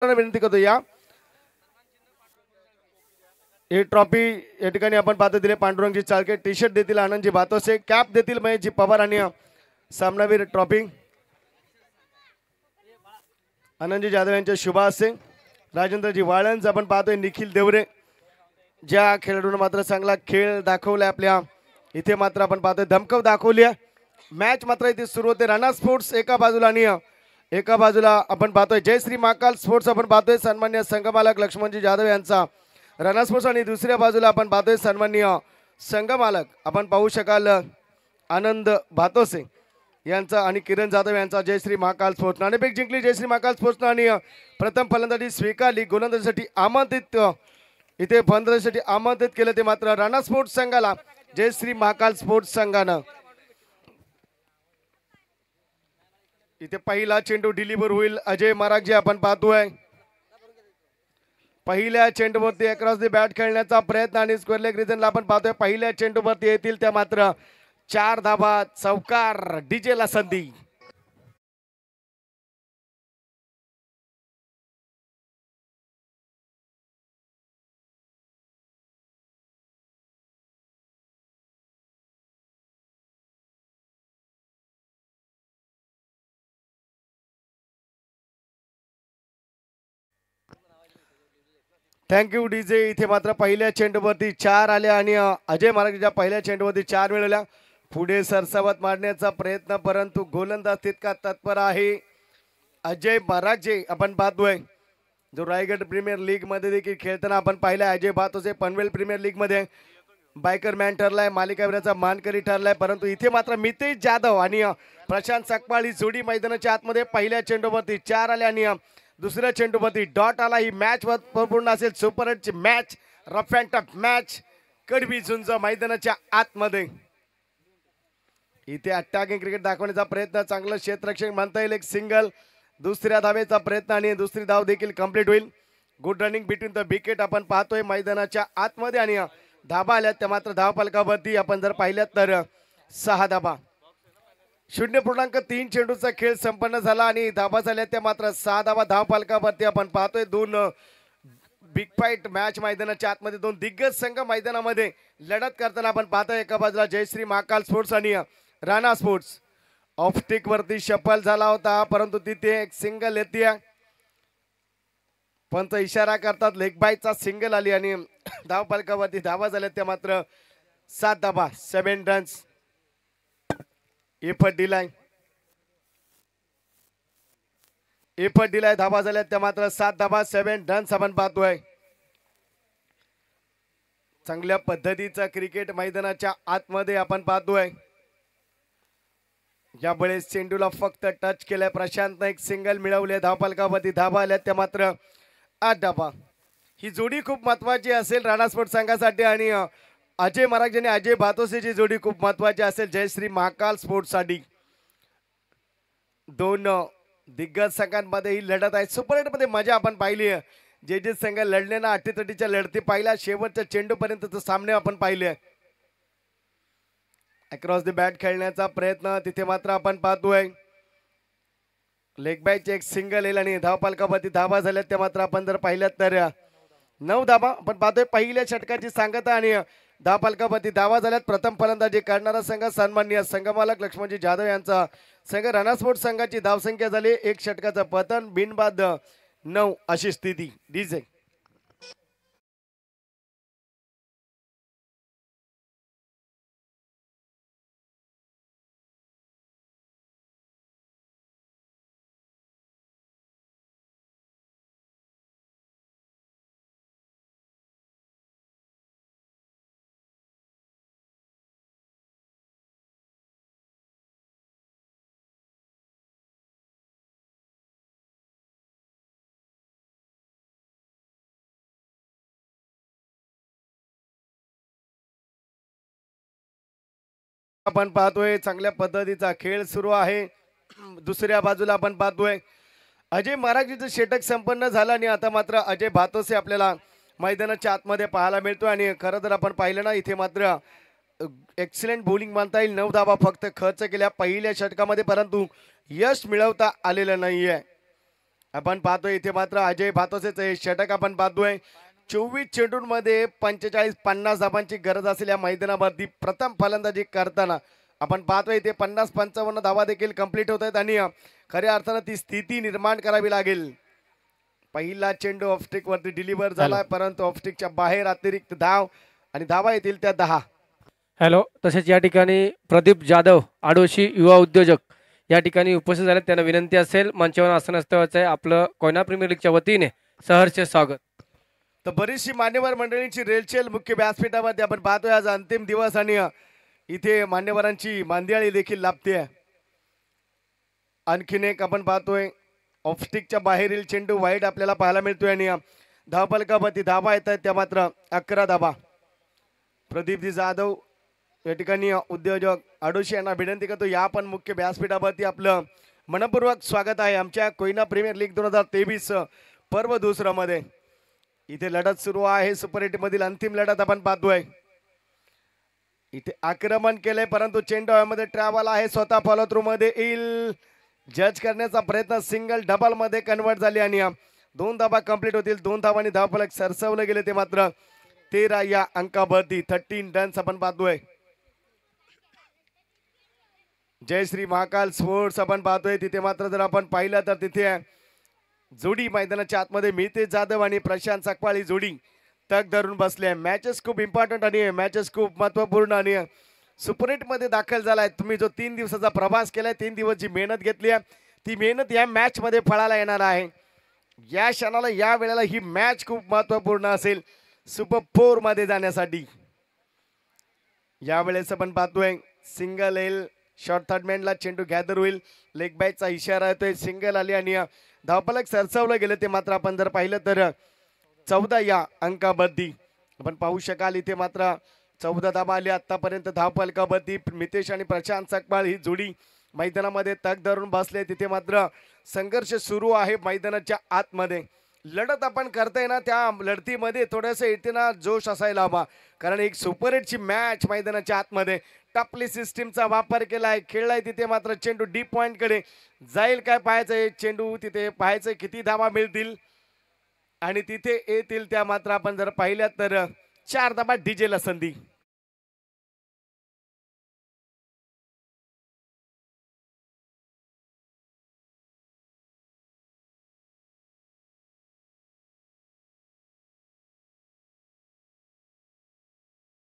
विनंती करतो या ही ट्रॉफी या ठिकाणी आपण पाहतो दिले पांडुरंगजी चाळके टी शर्ट देतील आनंदजी भातोसे कॅप देतील महेशजी पवार आणि सामनावीर ट्रॉफी आनंदजी जाधव यांच्या शुभ हस्ते राजेंद्रजी वाळंज आपण पाहतोय निखिल देवरे ज्या खेळाडूंना मात्र चांगला खेळ दाखवला आपल्या इथे मात्र आपण पाहतोय धमकव दाखवली मॅच मात्र इथे सुरू होते राणा स्पोर्ट्स एका बाजूला आणि एका बाजूला आपण पाहतोय जयश्री महाकाल स्पोर्ट्स आपण पाहतोय सन्मान्य संघमालक लक्ष्मणजी जाधव यांचा राणा स्पोर्ट्स आणि दुसऱ्या बाजूला आपण पाहतोय सन्माननीय संघमालक आपण पाहू शकाल आनंद भातोसे यांचा आणि किरण जाधव यांचा जयश्री महाकाल स्पोर्ट्स नाणेफेक जिंकली जयश्री महाकाल स्पोर्ट्स आणि प्रथम फलंदाजी स्वीकारली गोलंदाजीसाठी आमंत्रित इथे फलंदाजीसाठी आमंत्रित केलं ते मात्र राणा स्पोर्ट्स संघाला जयश्री महाकाल स्पोर्ट्स संघानं इथे पहिला चेंडू डिलिव्हर होईल अजय मरागजे आपण पाहतोय पहिल्या चेंडूवरती अक्रॉस द बॅट खेळण्याचा प्रयत्न आणि स्क्वेअर लेग रिजनला आपण पाहतोय पहिल्या चेंडूवरती येतील त्या मात्र 4 धाबा चौकार डीजेला संधी थँक्यू डीजे इथे मात्र पहिल्या चेंडूवरती 4 आले आणि अजय महाराजच्या पहिल्या चेंडूवरती 4 मिळवल्या पुढे सरसावत मारण्याचा प्रयत्न परंतु गोलंदाज तितका तत्पर आहे अजय महाराजे आपण पाहतोय जो रायगड प्रीमियर लीग मध्ये देखील खेळताना आपण पाहिलाय अजय भातोसे पनवेल प्रीमियर लीग मध्ये बायकर मॅन ठरलाय मालिकावीराचा मानकरी ठरलाय परंतु इथे मात्र मितेश जाधव आणि प्रशांत सकपाळ ही जोडी मैदानाच्या आतमध्ये पहिल्या चेंडूवरती 4 आले आणि दुसऱ्या चेंडूवरती डॉट आला ही मॅच पूर्ण असेल सुपर हिटची match rough and tough match कडवी झुंज मैदानाच्या आतमध्ये इथे अटॅकिंग क्रिकेट दाखवण्याचा प्रयत्न चांगलं क्षेत्ररक्षक म्हणता येईल एक सिंगल दुसऱ्या धावेचा प्रयत्न आणि दुसरी धाव देखील कंप्लीट होईल good running between the wicket आपण पाहतोय मैदानाच्या आतमध्ये आणि धाबा आल्यात त्या मात्र धावफलकावरती आपण जर पाहिल्यात तर 6 धाबा 0.3 चेंडूचा खेळ संपन्न झाला आणि धाबा झाल्या त्या मात्र 6 धाबा धावफलकावरती आपण पाहतोय 2 बिग फाईट मॅच मैदानाच्या आतमध्ये 2 दिग्गज संघ मैदानामध्ये लढत करताना आपण पाहतोय एका बाजूला जयश्री महाकाल स्पोर्ट्स आणि राणा स्पोर्ट्स ऑफस्टिक वरती शफल झाला होता परंतु तिथे एक सिंगल येते पंच इशारा करतात लेग बायचा सिंगल आली आणि धावफलकावरती धावा झाल्या त्या मात्र 7 धाबा 7 रन्स एफर्ट दिलाय धाबा झाल्या त्या मात्र 7 धाबा 7 रन्स आपण पाहतोय चांगल्या पद्धतीचा क्रिकेट मैदानाच्या आतमध्ये आपण पाहतोय यावेळेस चेंडूला फक्त टच केलाय प्रशांतनं एक सिंगल मिळवले धावफलकावरती धाबा आल्या त्या मात्र 8 धाबा ही जोडी खूप महत्वाची असेल राणा स्पोर्ट्स संघासाठी आणि अजय महाराज आणि अजय भातोसेची जोडी खूप महत्वाची असेल जयश्री महाकाल स्पोर्ट्स साठी 2 दिग्गज संघांमध्ये ही लढत आहे सुपर हिट मध्ये मजा आपण पाहिली जे संघ लढण्याना अटीतटीच्या लढती पाहिल्या शेवटच्या चेंडूपर्यंतचे सामने आपण पाहिले अक्रॉस द बॅट खेळण्याचा प्रयत्न तिथे मात्र आपण पाहतोय लेग बॅच एक सिंगल येईल आणि धावफलकावरती धावा झाल्या त्या मात्र आपण जर पाहिल्यात तर 9 धाबा आपण पाहतोय पहिल्या षटकाची सांगता आणि धावफलकावरती धावा झाल्यात प्रथम फलंदाजी करणारा संघ सन्माननीय संघमालक लक्ष्मणजी जाधव यांचा संघ राणा स्पोर्ट्स संघाची धावसंख्या झाली 1 षटकाचं पतन बिनबाद 9 अशी स्थिती डीजे आपण पाहतोय चांगल्या पद्धतीचा खेळ सुरू आहे दुसऱ्या बाजूला आपण पाहतोय अजय महाराजचं षटक संपन्न झालं आणि आता मात्र अजय भातोसे आपल्याला मैदानाच्या आतमध्ये पाहायला मिळतोय आणि खरं तर आपण पाहिलं ना इथे मात्र एक्सलेंट बॉलिंग मानता येईल 9 धावा फक्त खर्च केल्या पहिल्या षटकामध्ये परंतु यश मिळवता आलेलं नाहीये आपण पाहतोय इथे मात्र अजय भातोसेचं षटक आपण पाहतोय. 24 चेंडूंमध्ये 45-50 धावांची गरज असलेल्या मैदानावरती प्रथम फलंदाजी करताना आपण पाहतोय इथे 50-55 धावा देखील कंप्लीट होत आहेत आणि खऱ्या अर्थानं ती स्थिती निर्माण करावी लागेल. पहिला चेंडू ऑफस्टिक वरती डिलिव्हर झाला, परंतु ऑफस्टिकच्या बाहेर अतिरिक्त धाव आणि धावा येतील त्या 10. हॅलो. तसेच या ठिकाणी प्रदीप जाधव आडोशी युवा उद्योजक या ठिकाणी उपस्थित झाले. त्यांना विनंती असेल मंचावर आसन असल्याचं आपलं कोयना प्रीमियर लीगच्या वतीने सहर्ष स्वागत. तर बरीचशी मान्यवर मंडळींची रेलचेल मुख्य व्यासपीठामध्ये आपण पाहतोय. आज अंतिम दिवस आणि इथे मान्यवरांची मांदियाळी देखील लाभते. आणखीन एक आपण पाहतोय ऑफस्टिकच्या बाहेरील चेंडू वाईड आपल्याला पाहायला मिळतोय आणि धावफलकावरती धावा येत आहेत त्या मात्र 11 धावा. प्रदीपजी जाधव या ठिकाणी उद्योजक आडोशी यांना विनंती करतो या पण मुख्य व्यासपीठावरती आपलं मनपूर्वक स्वागत आहे आमच्या कोयना प्रीमियर लीग 2023 पर्व दुसरा मध्ये. इथे लढत सुरू आहे. सुपर 8 मधील अंतिम लढत आपण पाहतोय. इथे आक्रमण केलंय परंतु चेंडू मध्ये ट्रॅव्हल आहे. स्वतः फॉलो थ्रू मध्ये येईल. जज करण्याचा प्रयत्न सिंगल डबल मध्ये कन्वर्ट झाली आणि 2 धावा कंप्लीट होतील. 2 धावांनी धावफलक सरसवले गेले ते मात्र 13 या अंकावरती 13 रन्स आपण पाहतोय. जय श्री महाकाल स्पोर्ट्स आपण पाहतोय. तिथे मात्र जर आपण पाहिलं तर तिथे जोडी मैदानाच्या आतमध्ये मितेश जाधव आणि प्रशांत सकपाळ ही जोडी तग धरून बसले. मॅचेस खूप इम्पॉर्टंट आणि मॅचेस खूप महत्वपूर्ण आणि सुपर 8 मध्ये दाखल झालाय. तुम्ही जो 3 दिवसाचा प्रवास केलाय, 3 दिवस जी मेहनत घेतली आहे ती मेहनत या मॅच मध्ये फळाला येणार आहे. या क्षणाला या वेळेला ही मॅच खूप महत्वपूर्ण असेल सुपर 4 मध्ये जाण्यासाठी. यावेळेस आपण पाहतोय सिंगल येईल. शॉर्ट थर्ड मॅनला चेंडू गॅदर होईल. लेग बॅकचा इशारा येतोय. सिंगल आली आणि धावफलक सरसवलं गेलं ते मात्र आपण जर पाहिलं तर 14 या अंकावरती आपण पाहू शकाल. इथे मात्र 14 धावा आली आतापर्यंत धावफलकावरती. मितेश आणि प्रशांत सकपाळ ही जोडी मैदानामध्ये तग धरून बसले. तिथे मात्र संघर्ष सुरू आहे मैदानाच्या आतमध्ये. लढत आपण करताय ना त्या लढतीमध्ये थोडंसं येते ना जोश असायला हवा, कारण एक सुपर 8 ची मॅच मैदानाच्या आतमध्ये टपली सिस्टीमचा वापर केलाय. खेळलाय तिथे मात्र चेंडू डी पॉइंट कडे जाईल काय पाहायचंय. चेंडू तिथे पाहायचं किती धावा मिळतील आणि तिथे येतील त्या मात्र आपण जर पाहिल्या तर 4 धावा डीजेला संधी.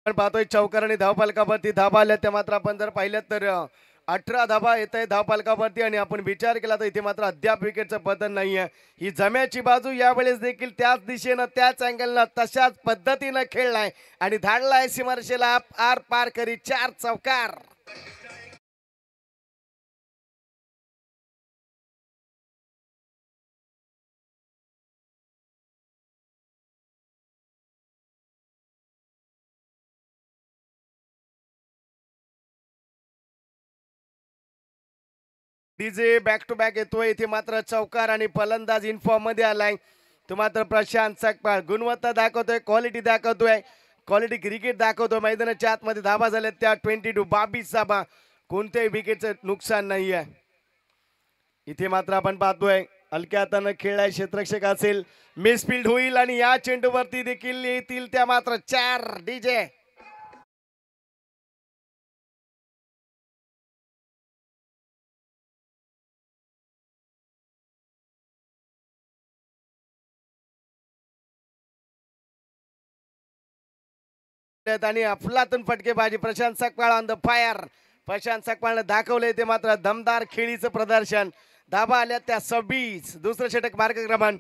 आपण पाहतोय चौकार आणि धावफलकावरती धावा आल्या त्या मात्र आपण जर पाहिलं तर 18 धावा येत आहे धावफलकावरती आणि आपण विचार केला तर इथे मात्र अद्याप विकेटचं पतन नाहीये. ही जम्याची बाजू यावेळेस देखील त्याच दिशेनं त्याच अँगलनं तशाच पद्धतीनं खेळलाय आणि धाडलाय सीमारेषेला आर पार करी 4 चौकार. डीजे बॅक टू बॅक येतोय. इथे मात्र चौकार आणि फलंदाज इन्फॉर्म मध्ये आलाय. तो मात्र प्रशांत सकपाळ गुणवत्ता दाखवतोय, क्वालिटी दाखवतोय, क्वालिटी क्रिकेट दाखवतोय. मैदानाच्या आतमध्ये धावा झाल्या त्या 22 धावा. कोणत्याही विकेटचं नुकसान नाहीये. इथे मात्र आपण पाहतोय हलक्या हातानं खेळलाय. क्षेत्ररक्षक असेल, मिसफिल्ड होईल आणि या चेंडूवरती देखील येतील त्या मात्र 4 डीजे. आणि अफलातून फटकेबाजी. Prashant Sakpal on the fire. Prashant सकपाळने दाखवले ते मात्र दमदार खेळीचं प्रदर्शन. धाबा आल्या त्या 26. दुसरं षटक मार्गक्रमण.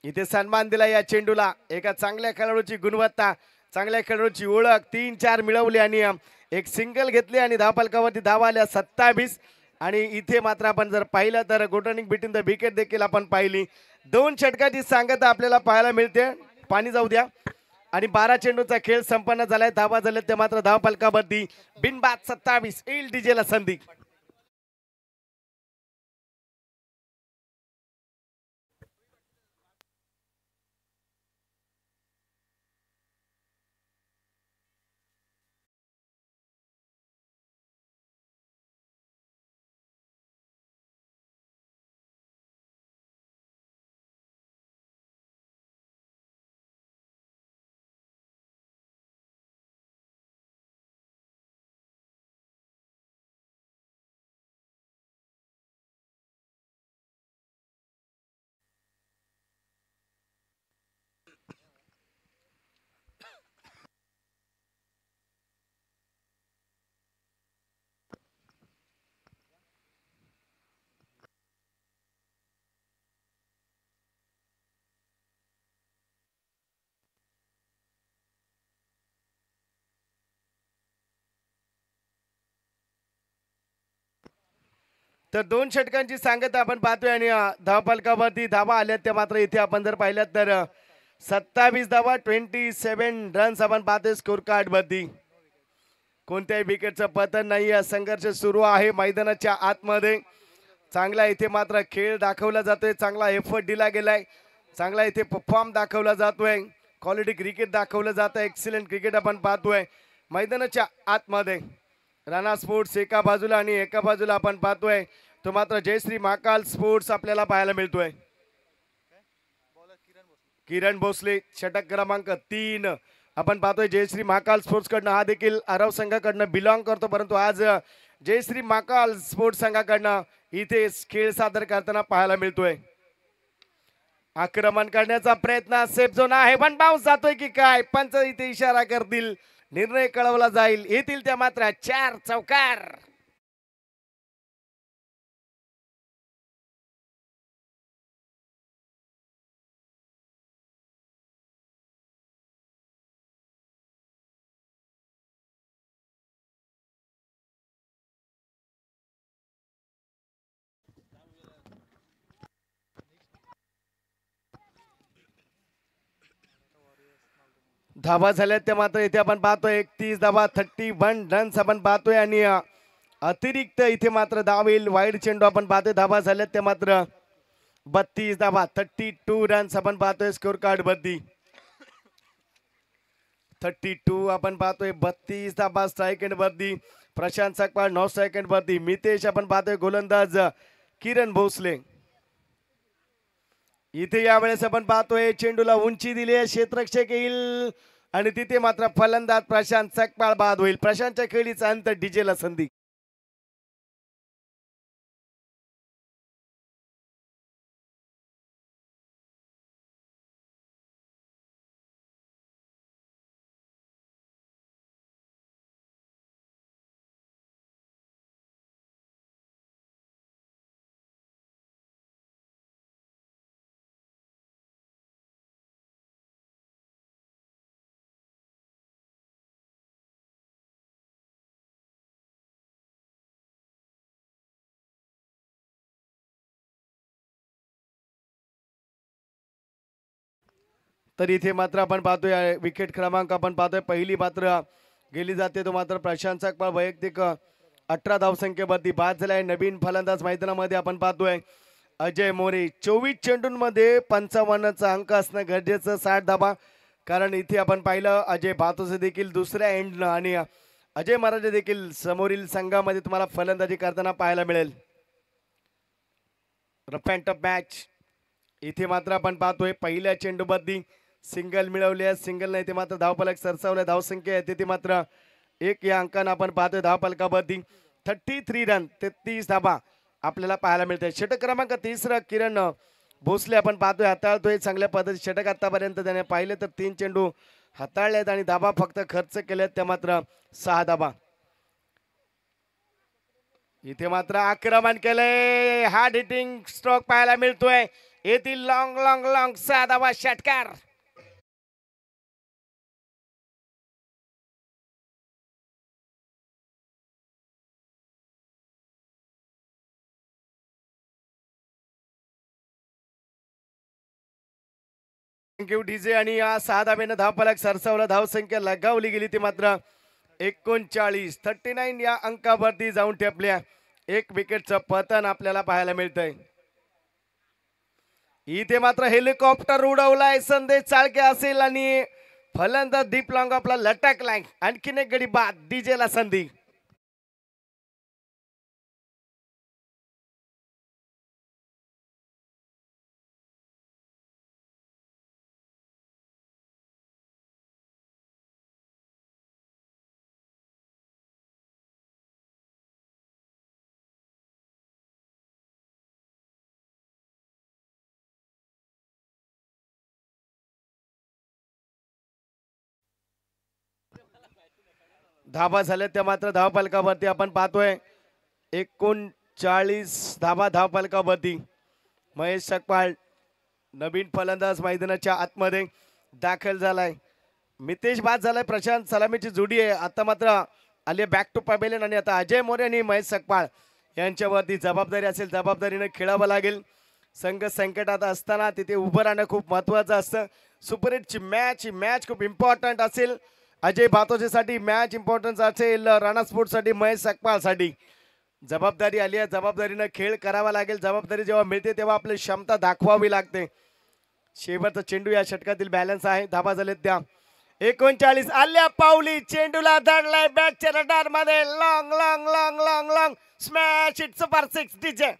इथे सन्मान दिला या चेंडूला. एका चांगल्या खेळाडूची गुणवत्ता, चांगल्या खेळाडूची ओळख 3-4 मिळवली आणि एक सिंगल घेतली आणि धावफलकावरती धावा आल्या 27. आणि इथे मात्र आपण जर पाहिलं तर गोटनिंग बिटवीन द विकेट देखील आपण पाहिली. 2 षटकाची सांगता आपल्याला पाहायला मिळते. पाणी जाऊ द्या. आणि 12 चेंडूचा खेळ संपन्न झालाय. धावा झाले ते मात्र धावफलकावरती बिनबाद 27. येईल डीजेला संधी. तर 2 षटकांची सांगता आपण पाहतोय आणि धावफलकावरती धावा आल्यात त्या मात्र इथे आपण जर पाहिल्यात तर 27 धावा 27 रन्स आपण पाहतोय स्कोर कार्ड वरती. कोणत्याही विकेटचं पतन नाही. संघर्ष सुरू आहे मैदानाच्या आतमध्ये. चांगला इथे मात्र खेळ दाखवला जातोय. चांगला एफर्ट दिला गेलाय. चांगला इथे परफॉर्म दाखवला जातोय. क्वालिटी क्रिकेट दाखवलं जातं. एक्सिलेंट क्रिकेट आपण पाहतोय मैदानाच्या आतमध्ये. राणा स्पोर्ट्स एका बाजूला आणि एका बाजूला आपण पाहतोय तो मात्र जयश्री महाकाल स्पोर्ट्स आपल्याला पाहायला मिळतोय. किरण भोसले षटक क्रमांक 3 आपण पाहतोय जयश्री महाकाल स्पोर्ट्स कडनं. हा देखील आरव संघाकडनं बिलॉंग करतो परंतु आज जयश्री महाकाल स्पोर्ट्स संघाकडनं इथे खेळ सादर करताना पाहायला मिळतोय. आक्रमण करण्याचा प्रयत्न सेफ झोन आहे पण बाउन्स जातोय की काय. पंच इथे इशारा करतील. निर्णय कळवला जाईल. येतील त्या मात्र 4 चौकार. धावा झाल्यात त्या मात्र इथे आपण पाहतोय 31 धावा 31 रन्स आपण पाहतोय आणि अतिरिक्त इथे मात्र धाव येईल. वाईड चेंडू आपण पाहतोय. धावा झाल्यात त्या मात्र 32 धावा 32 रन्स आपण पाहतोय स्कोर कार्ड वरती. 32 आपण पाहतोय. 32 धावा स्ट्राईक एंड वरती. प्रशांत सकपाळ 9 सेकंड वरती. मितेश आपण पाहतोय गोलंदाज किरण भोसले. इथे यावेळेस आपण पाहतोय चेंडूला उंची दिली आहे. क्षेत्ररक्षक येईल आणि तिथे मात्र फलंदाज प्रशांत सकपाळ बाद होईल. प्रशांतच्या खेळीचा अंत डीजेला संधी. तर इथे मात्र आपण पाहतोय विकेट क्रमांक आपण पाहतोय पहिली मात्र गेली जाते तो मात्र प्रशांत सकपाळ वैयक्तिक 18 धावसंख्येवरती बाद झालाय. नवीन फलंदाज मैदानामध्ये आपण पाहतोय अजय मोरे. 24 चेंडूंमध्ये 55चा अंक असणं गरजेचं. 60 धावा. कारण इथे आपण पाहिलं अजय भातोसे देखील दुसऱ्या एंडनं आणि अजय महाराज देखील समोरील संघामध्ये तुम्हाला फलंदाजी करताना पाहायला मिळेल. Rough and tough match. इथे मात्र आपण पाहतोय पहिल्या चेंडूमध्ये सिंगल मिळवली आहे. सिंगल नाही ते मात्र धावफलक सरसावले. धावसंख्या आहे तिथे मात्र 1 या अंकानं आपण पाहतोय धावफलकावरती 33 रन 33 धावा आपल्याला पाहायला मिळते. षटक क्रमांक 3 किरण भोसले आपण पाहतोय हाताळतोय चांगल्या पद्धती. षटक आतापर्यंत त्याने पाहिले तर 3 चेंडू हाताळले आहेत आणि धावा फक्त खर्च केल्यात त्या मात्र 6 धावा. इथे मात्र आक्रमण केलंय. हार्ड हिटिंग स्ट्रोक पाहायला मिळतोय. येथील लॉंग लॉंग लॉंग 6 धावा षटकार. Thank you DJ. आणि या 6 धावेनं धावफलक सरसावला. धावसंख्या लगावली गेली ती मात्र 39 39 या अंकावरती जाऊन ठेपल्या. 1 विकेटचं पतन आपल्याला पाहायला मिळतंय. इथे मात्र हेलिकॉप्टर उडवलाय. संदेश चाळके असेल आणि फलंदाज दीप लॉंग आपला लटकलाय. आणखीन एक गडी बाद. डीजेला संधी. धावा झाल्या त्या मात्र धावफलकावरती आपण पाहतोय 39 धावा धावफलकावरती. महेश सकपाळ नवीन फलंदाज मैदानाच्या आतमध्ये दाखल झालाय. मितेश बाद झालाय. प्रशांत सलामीची जोडी आहे. आता मात्र आले बॅक टू पवेलियन आणि आता अजय मोरे आणि महेश सकपाळ यांच्यावरती जबाबदारी असेल, जबाबदारीने खेळावं लागेल. संघ संकटात असताना तिथे उभं राहणं खूप महत्त्वाचं असतं. सुपर हिटची मॅच खूप इम्पॉर्टंट असेल. अजय भातोसेसाठी मॅच इम्पॉर्टन्स असेल, राणा स्पोर्ट्ससाठी, महेश सकपाळसाठी. जबाबदारी आली आहे, जबाबदारीनं खेळ करावा लागेल. जबाबदारी जेव्हा मिळते तेव्हा आपली क्षमता दाखवावी लागते. शेवटचा चेंडू या षटकातील बॅलन्स आहे. धाबा झालेत त्या 39. आल्या पावली चेंडूला धरलाय बॅटच्या रडार मध्ये. Long long long long long smash it super 6 DJ.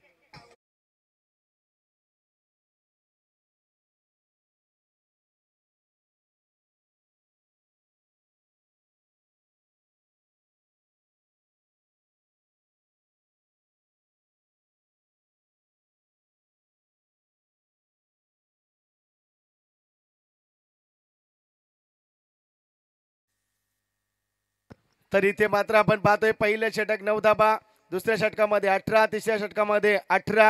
तर इथे मात्र आपण पाहतोय पहिलं षटक 9 धाबा, दुसऱ्या षटकामध्ये 18, तिसऱ्या षटकामध्ये 18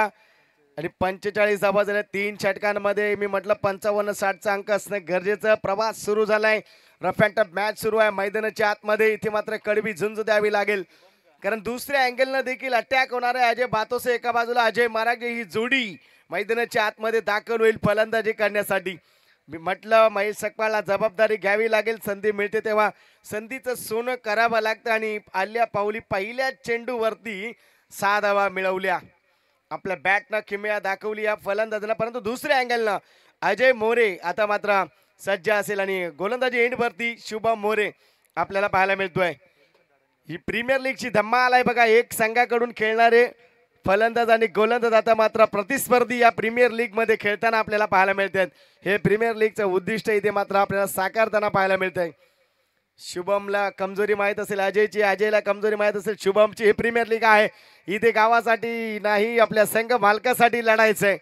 आणि 45 धाबा झाल्या 3 षटकांमध्ये. मी म्हटलं 55-60चा अंक असणं गरजेचं. प्रवास सुरू झालाय, रफ अँड टफ मॅच सुरू आहे मैदानाच्या आतमध्ये. इथे मात्र कडवी झुंज द्यावी लागेल, कारण दुसऱ्या अँगलनं देखील अटॅक होणार आहे. अजय भातोसे एका बाजूला, अजय मारागे ही जोडी मैदानाच्या आतमध्ये दाखल होईल फलंदाजी करण्यासाठी. मी म्हटलं महेश सकपाळला जबाबदारी घ्यावी लागेल. संधी मिळते तेव्हा संधीचं सोनं करावं लागतं आणि आल्या पावली पहिल्या चेंडूवरती 6 धावा मिळवल्या. आपल्या बॅटनं किमया दाखवली या फलंदाजांना, परंतु दुसऱ्या अँगलनं अजय मोरे आता मात्र सज्ज असेल आणि गोलंदाजी एंडवरती शुभम मोरे आपल्याला पाहायला मिळतोय. ही प्रीमियर लीगची धम्माल आहे बघा. एक संघाकडून खेळणारे फलंदाज आणि गोलंदाज आता मात्र प्रतिस्पर्धी या प्रीमियर लीग मध्ये खेळताना आपल्याला पाहायला मिळतात. हे प्रीमियर लीगचं उद्दिष्ट इथे मात्र आपल्याला साकारताना पाहायला मिळतंय. शुभमला कमजोरी माहीत असेल अजयची, अजयला कमजोरी माहीत असेल शुभमची. हे प्रीमियर लीग आहे, इथे गावासाठी नाही आपल्या संघ मालकासाठी लढायचंय.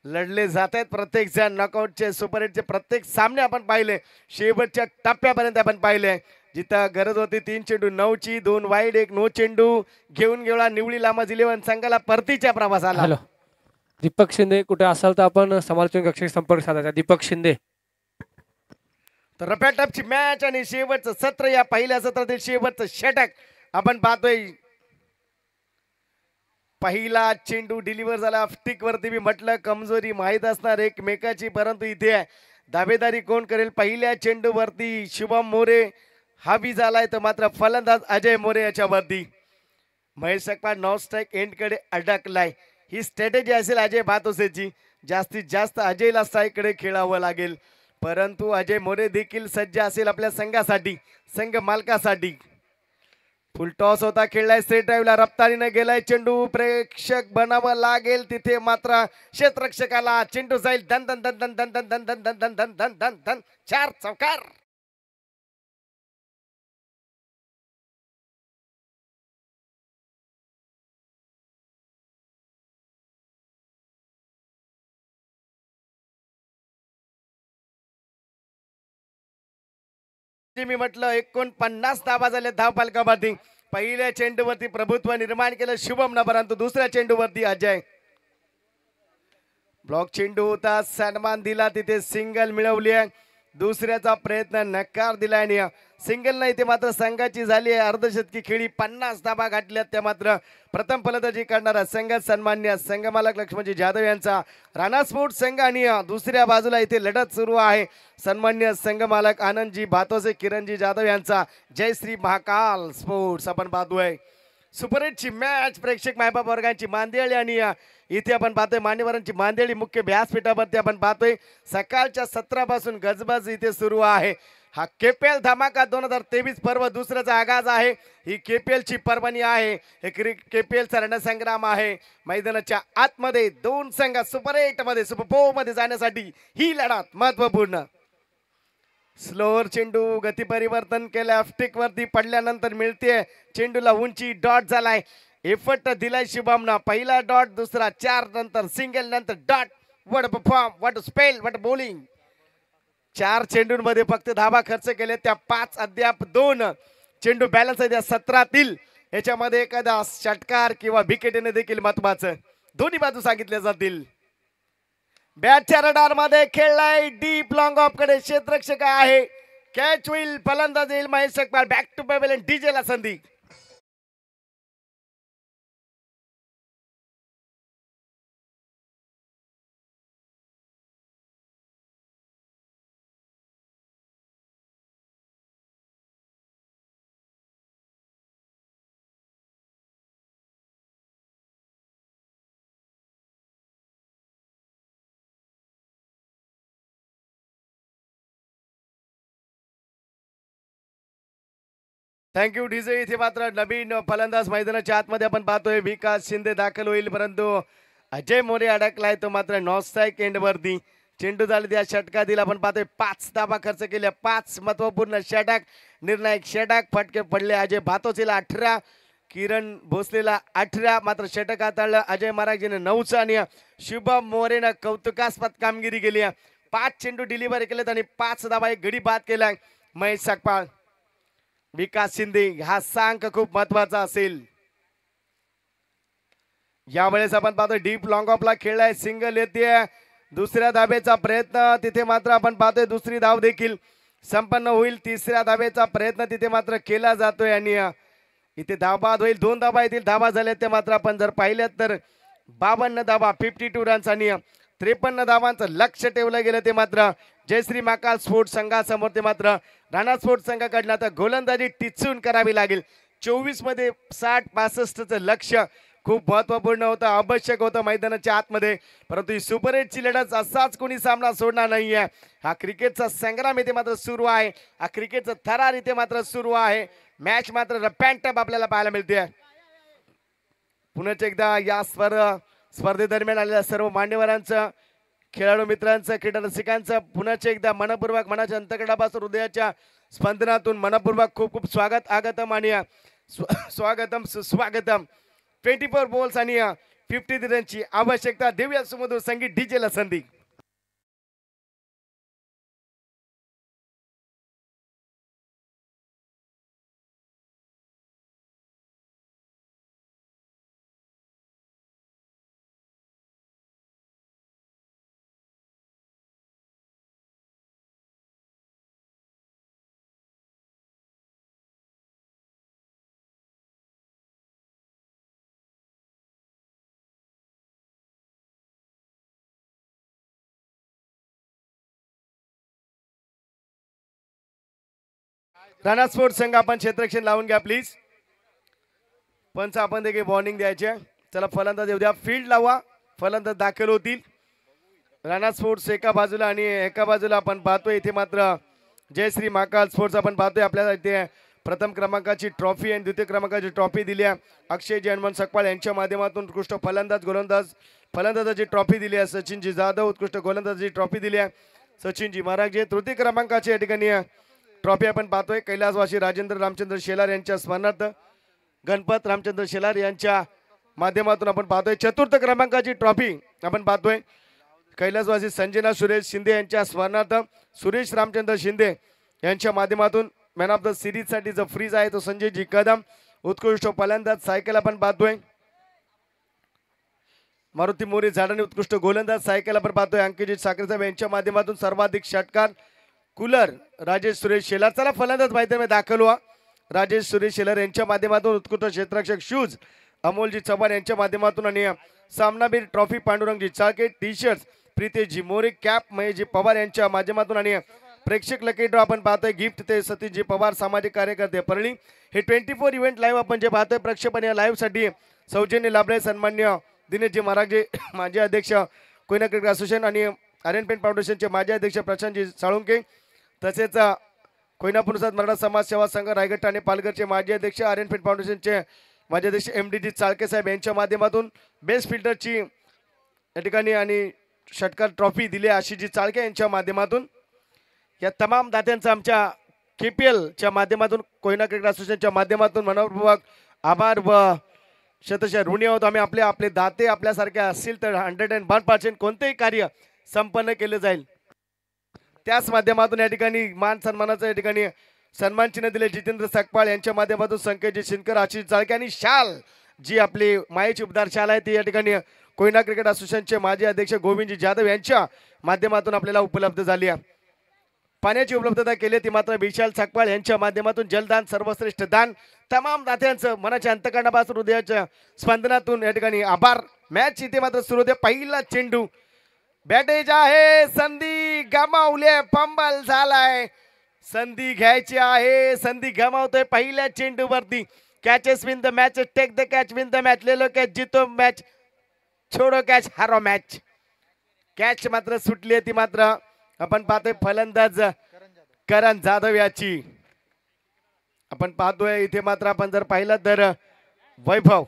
लढले जात आहेत प्रत्येक जण. नॉकआउटचे सुपर हिटचे प्रत्येक सामने आपण पाहिले, शेवटच्या टप्प्यापर्यंत आपण पाहिले. जिथं गरज होती 3 चेंडू 9ची, 2 वाईड 1 नो चेंडू घेऊन गेला निवळी लांबज 11 संघाला परतीच्या प्रवासाला. हॅलो दीपक शिंदे, कुठे असाल तर आपण समालोचन कक्षाशी संपर्क साधायचा. दीपक शिंदे. तर रफ्या टपची मॅच आणि शेवटचं सत्र, या पहिल्या सत्रातील शेवटचं षटक आपण पाहतोय. पहिला चेंडू डिलिव्हर झाला स्टिक वरती. मी म्हटलं कमजोरी माहीत असणार एकमेकाची, परंतु इथे दावेदारी कोण करेल. पहिल्या चेंडू वरती शुभम मोरे हावी झालाय, तर मात्र फलंदाज अजय मोरे याच्यावरती. महेश सकपाळ नॉन स्ट्राईक एंडकडे अडकलाय. ही स्ट्रॅटेजी असेल अजय भातोसेची. जास्तीत जास्त अजयला स्ट्राईककडे खेळावं लागेल, परंतु अजय मोरे देखील सज्ज असेल आपल्या संघासाठी, संघ मालकासाठी. फुल टॉस होता, खेळलाय स्ट्रेट ड्राईव्हला, रफ्तारीने गेलाय चेंडू. प्रेक्षक बनावं लागेल तिथे मात्र क्षेत्ररक्षकाला. चेंडू जाईल धन धन धन धन धन धन धन धन धन धन धन धन धन धन 4 चौकार. मी म्हटलं 49 धावा झाल्या धावफलकावरती. पहिल्या चेंडूवरती प्रभुत्व निर्माण केलं शुभमनं, परंतु दुसऱ्या चेंडूवरती अजय. ब्लॉक चेंडू होता, सन्मान दिला, तिथे सिंगल मिळवली आहे. दुसऱ्याचा प्रयत्न नकार दिला आणि सिंगल नाही, ते मात्र संघाची झाली आहे अर्धशतकी खेळी. 50 धावा गाठल्यात त्या मात्र प्रथम फलंदाजी करणारा संघ सन्मान्य संघमालक लक्ष्मणजी जाधव यांचा राणा स्पोर्ट्स संघ. आणि दुसऱ्या बाजूला इथे लढत सुरू आहे सन्मान्य संघमालक आनंदजी भातोसे किरणजी जाधव यांचा जय श्री महाकाल स्पोर्ट्स. आपण पाहतोय सुपर हिटची मॅच, प्रेक्षक मायबाप वर्गांची मांदेळी आणि इथे आपण पाहतोय मान्यवरांची मांदेळी मुख्य व्यासपीठावरती आपण पाहतोय सकाळच्या सत्रापासून गजबज इथे सुरू आहे. हा केपीएल धमाका 2023 पर्व दुसऱ्याचा आगाज आहे. ही केपीएल ची पर्वणी आहे, हे केपीएलचा रणसंग्राम आहे. मैदानाच्या आतमध्ये 2 संघ सुपर 8 मध्ये सुपर 4 मध्ये जाण्यासाठी ही लढत महत्वपूर्ण. स्लोअर चेंडू गती परिवर्तन केलं, स्टिक वरती पडल्यानंतर मिळते चेंडूला उंची. डॉट झालाय, एफर्ट दिलाय शुभमना. पहिला डॉट, दुसरा 4 नंतर सिंगल, नंतर dot. What perform, what spell, what bowling. 4 चेंडूंमध्ये फक्त धावा खर्च केले, त्या 5 अद्याप 2 चेंडू बॅलन्स आहे त्या 17तील. याच्यामध्ये एखादा षटकार किंवा विकेटने देखील महत्वाचं दोन्ही बाजू सांगितल्या जातील. बॅटच्या रडार मध्ये खेळलाय डीप लॉंग ऑफ कडे क्षेत्ररक्षक आहे. कॅच होईल, फलंदाज येईल Mahesh Sakpal. Back to pavilion, डीजेला संधी. Thank you DJ. इथे मात्र नवीन फलंदाज मैदानाच्या आतमध्ये आपण पाहतोय विकास शिंदे दाखल होईल, परंतु अजय मोरे अडकलाय तो मात्र नॉस्ट्राईक एंड वरती. चेंडू झाले त्या षटकातील आपण पाहतोय 5 धावा खर्च केल्या, 5 महत्वपूर्ण षटक, निर्णायक षटक. फटके पडले अजय भातोचीला 18, किरण भोसलेला 18, मात्र षटक हाताळलं अजय महाराजने 9 आणि शुभम मोरेनं कौतुकास्पद कामगिरी केली. 5 चेंडू डिलिव्हरी केलेत आणि 5 धावा, एक गडी बाद केलाय महेश सकपाळ. विकास शिंदे हा सांक खूप महत्वाचा असेल. यावेळेस आपण पाहतोय डीप लॉंग ऑफला खेळलाय, सिंगल येते, दुसऱ्या धावेचा प्रयत्न तिथे मात्र आपण पाहतोय दुसरी धाव देखील संपन्न होईल. तिसऱ्या धावेचा प्रयत्न तिथे मात्र केला जातोय आणि इथे धावबाद होईल. 2 धावा येतील. धावा झाल्या ते मात्र आपण जर पाहिल्यात तर 52 धावा, 52 रन्स आणि 53 धावांचं लक्ष ठेवलं गेलं ते मात्र जयश्री महाकाल स्पोर्ट्स संघासमोर. ते मात्र राणा स्पोर्ट्स संघाकडनं आता गोलंदाजी टिचून करावी लागेल. 24 मध्ये 60-65चं लक्ष खूप महत्वपूर्ण होतं, आवश्यक होतं मैदानाच्या आतमध्ये, परंतु ही सुपर 8ची लढत असाच कोणी सामना सोडणार नाहीये. हा क्रिकेटचा संग्राम इथे मात्र सुरू आहे, हा क्रिकेटचा थरार इथे मात्र सुरू आहे. मॅच मात्र रपॅन्टप आपल्याला पाहायला मिळते. पुन्हा एकदा या स्पर्धेदरम्यान आलेल्या सर्व मान्यवरांचं, खेळाडू मित्रांचं, क्रीडा रसिकांचं पुन्हा एकदा मनपूर्वक, मनाच्या अंतकडापासून, हृदयाच्या स्पंदनातून मनपूर्वक खूप खूप स्वागत, आगतम आणि स्वागतम सुस्वागतम. 24 बॉल्स आणि 50 रनची आवश्यकता. देऊया सुमधुर संगीत डीजेला संधी. राणा स्पोर्ट्स संघ आपण क्षेत्ररक्षण लावून घ्या प्लीज. पंच आपण देखील वॉर्निंग द्यायचे. चला फलंदाज येऊ द्या, फील्ड लावा, फलंदाज दाखल होतील. राणा स्पोर्ट्स एका बाजूला आणि एका बाजूला आपण पाहतोय इथे मात्र जयश्री महाकाल स्पोर्ट्स आपण पाहतोय. आपल्याला इथे प्रथम क्रमांकाची ट्रॉफी आणि द्वितीय क्रमांकाची ट्रॉफी दिली आहे. अक्षय जयनमन सकपाळ यांच्या माध्यमातून उत्कृष्ट फलंदाज, गोलंदाज, फलंदाजाची ट्रॉफी दिली आहे. सचिनजी जाधव उत्कृष्ट गोलंदाजाची ट्रॉफी दिली आहे. सचिनजी महाराज जे तृतीय क्रमांकाची या ठिकाणी ट्रॉफी आपण पाहतोय. कैलासवासी राजेंद्र रामचंद्र शेलार यांच्या स्मरणार्थ गणपत रामचंद्र शेलार यांच्या माध्यमातून आपण पाहतोय. चतुर्थ क्रमांकाची ट्रॉफी आपण पाहतोय. कैलासवासी संजना सुरेश शिंदे यांच्या स्मरणार्थ सुरेश रामचंद्र शिंदे यांच्या माध्यमातून मॅन ऑफ द सिरीज साठी जो फ्रीज आहे तो संजयजी कदम. उत्कृष्ट फलंदाज सायकल आपण पाहतोय. मारुती मोरे झाडाने उत्कृष्ट गोलंदाज सायकल आपण पाहतोय. अंकित साखरेसाहेब यांच्या माध्यमातून सर्वाधिक षटकार कूलर राजेश सुरेश शेलार. चला फलंदाज मैदानामध्ये दाखल व्हा. राजेश सुरेश शेलार यांच्या माध्यमातून उत्कृष्ट क्षेत्ररक्षक शूज अमोलजी चव्हाण यांच्या माध्यमातून आणि सामनावीर ट्रॉफी पांडुरंगजी चाळके, टी शर्ट प्रीतेशजी मोरे, कॅप महेशजी पवार यांच्या माध्यमातून आणि प्रेक्षक लकी ड्रॉ आपण पाहतोय. गिफ्ट ते सतीशजी पवार सामाजिक कार्यकर्ते परळी. हे 24 इव्हेंट लाईव्ह आपण जे पाहतोय प्रक्षेपण या लाईव्ह साठी सौजन्य लाभले सन्मान्य दिनेशजी महाराजजी माजी अध्यक्ष कोयना क्रिकेट असोसिएशन आणि आर्यन पेंट फाउंडेशनचे माजी अध्यक्ष प्रशांतजी साळुंके, तसेच कोयना पुरसाद मराठा समाज सेवा संघ रायगड ठाणे पालघरचे माजी अध्यक्ष आर्यन पेंट फाउंडेशनचे माजी अध्यक्ष MD चाळके साहेब यांच्या माध्यमातून बेस्ट फिल्डरची या ठिकाणी आणि षटकार ट्रॉफी दिली आशिषजी चाळके यांच्या माध्यमातून. या तमाम दात्यांचा आमच्या KPL च्या माध्यमातून कोयना क्रिकेट असोसिएशनच्या माध्यमातून मनपूर्वक आभार व शतशः ऋणी आहोत आम्ही. आपले दाते आपल्यासारखे असतील तर 101% कोणतेही कार्य संपन्न केले जाईल. त्याच माध्यमातून या ठिकाणी मान सन्मानाचा या ठिकाणी सन्मान चिन्ह दिले जितेंद्र सकपाळ यांच्या माध्यमातून संकेतजी शिनकर, आशिष चाळके आणि शाल जी आपली मायेची उपदार शाल आहे ती या ठिकाणी कोयना क्रिकेट असोसिएशनचे माजी अध्यक्ष गोविंदजी जाधव यांच्या माध्यमातून आपल्याला उपलब्ध झाली आहे. पाण्याची उपलब्धता केली ती मात्र विशाल सकपाळ यांच्या माध्यमातून. जलदान सर्वश्रेष्ठ दान. तमाम दात्यांचं मनाच्या अंतकरणापासून हृदयाच्या स्पंदनातून या ठिकाणी आभार. मॅच इथे मात्र सुरू होते. पहिला चेंडू बॅटेज आहे, संधी गमावले, फंबल झालाय, संधी घ्यायची आहे, संधी गमावतोय पहिल्या चेंडूवरती. Catches win the match, take the catch win the match, ले लो कॅच जीतो मॅच, छोडो कॅच हारो मॅच. कॅच मात्र सुटली आहे ती मात्र आपण पाहतोय फलंदाज करण जाधव याची. आपण पाहतोय इथे मात्र आपण जर पाहिलं तर वैभव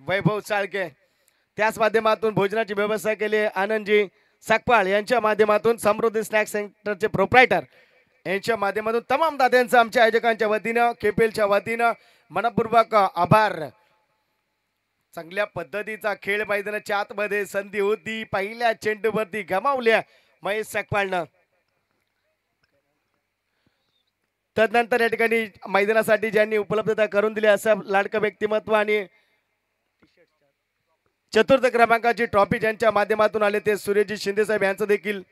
वैभव चाळके त्याच माध्यमातून भोजनाची व्यवस्था केली आहे आनंदजी सकपाळ यांच्या माध्यमातून समृद्धी स्नॅक सेंटरचे प्रोप्रायटर यांच्या माध्यमातून तमाम दाद्यांचं आमच्या आयोजकांच्या वतीनं केपीएलच्या वतीनं मनपूर्वक आभार. चांगल्या पद्धतीचा खेळ मैदानाच्या आतमध्ये संधी होती पहिल्या चेंडूवरती गमावल्या महेश सकपाळनं. तदनंतर या ठिकाणी मैदानासाठी ज्यांनी उपलब्धता करून दिली असं लाडकं व्यक्तिमत्व आणि चतुर्थ क्रमांकाची ट्रॉफी ज्यांच्या माध्यमातून आले ते सूर्यजी शिंदे साहेब यांचं देखील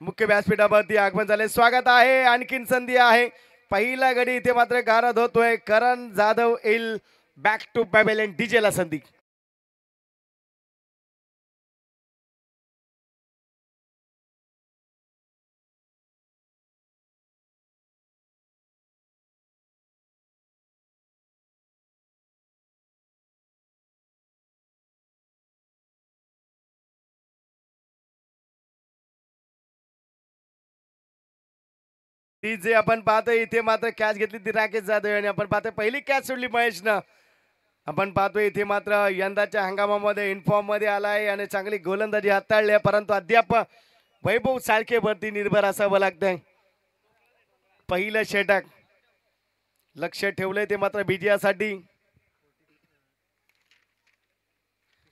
मुख्य व्यासपीठावरती आगमन झाले. स्वागत आहे. आणखीन संधी आहे. पहिला गडी इथे मात्र गारद होतोय. करण जाधव येईल बॅक टू पॅव्हेलियन डीजे ला संधी. ती जे आपण पाहतोय इथे मात्र कॅच घेतली ती राकेश जाधव आणि आपण पाहतोय पहिली कॅच सोडली महेशनं. आपण पाहतोय इथे मात्र यंदाच्या हंगामामध्ये इन्फॉर्म मध्ये आलाय आणि चांगली गोलंदाजी हाताळली आहे परंतु अद्याप वैभव साळकेवरती निर्भर असावं लागतंय. पहिलं षटक लक्ष ठेवलंय ते मात्र विजयासाठी.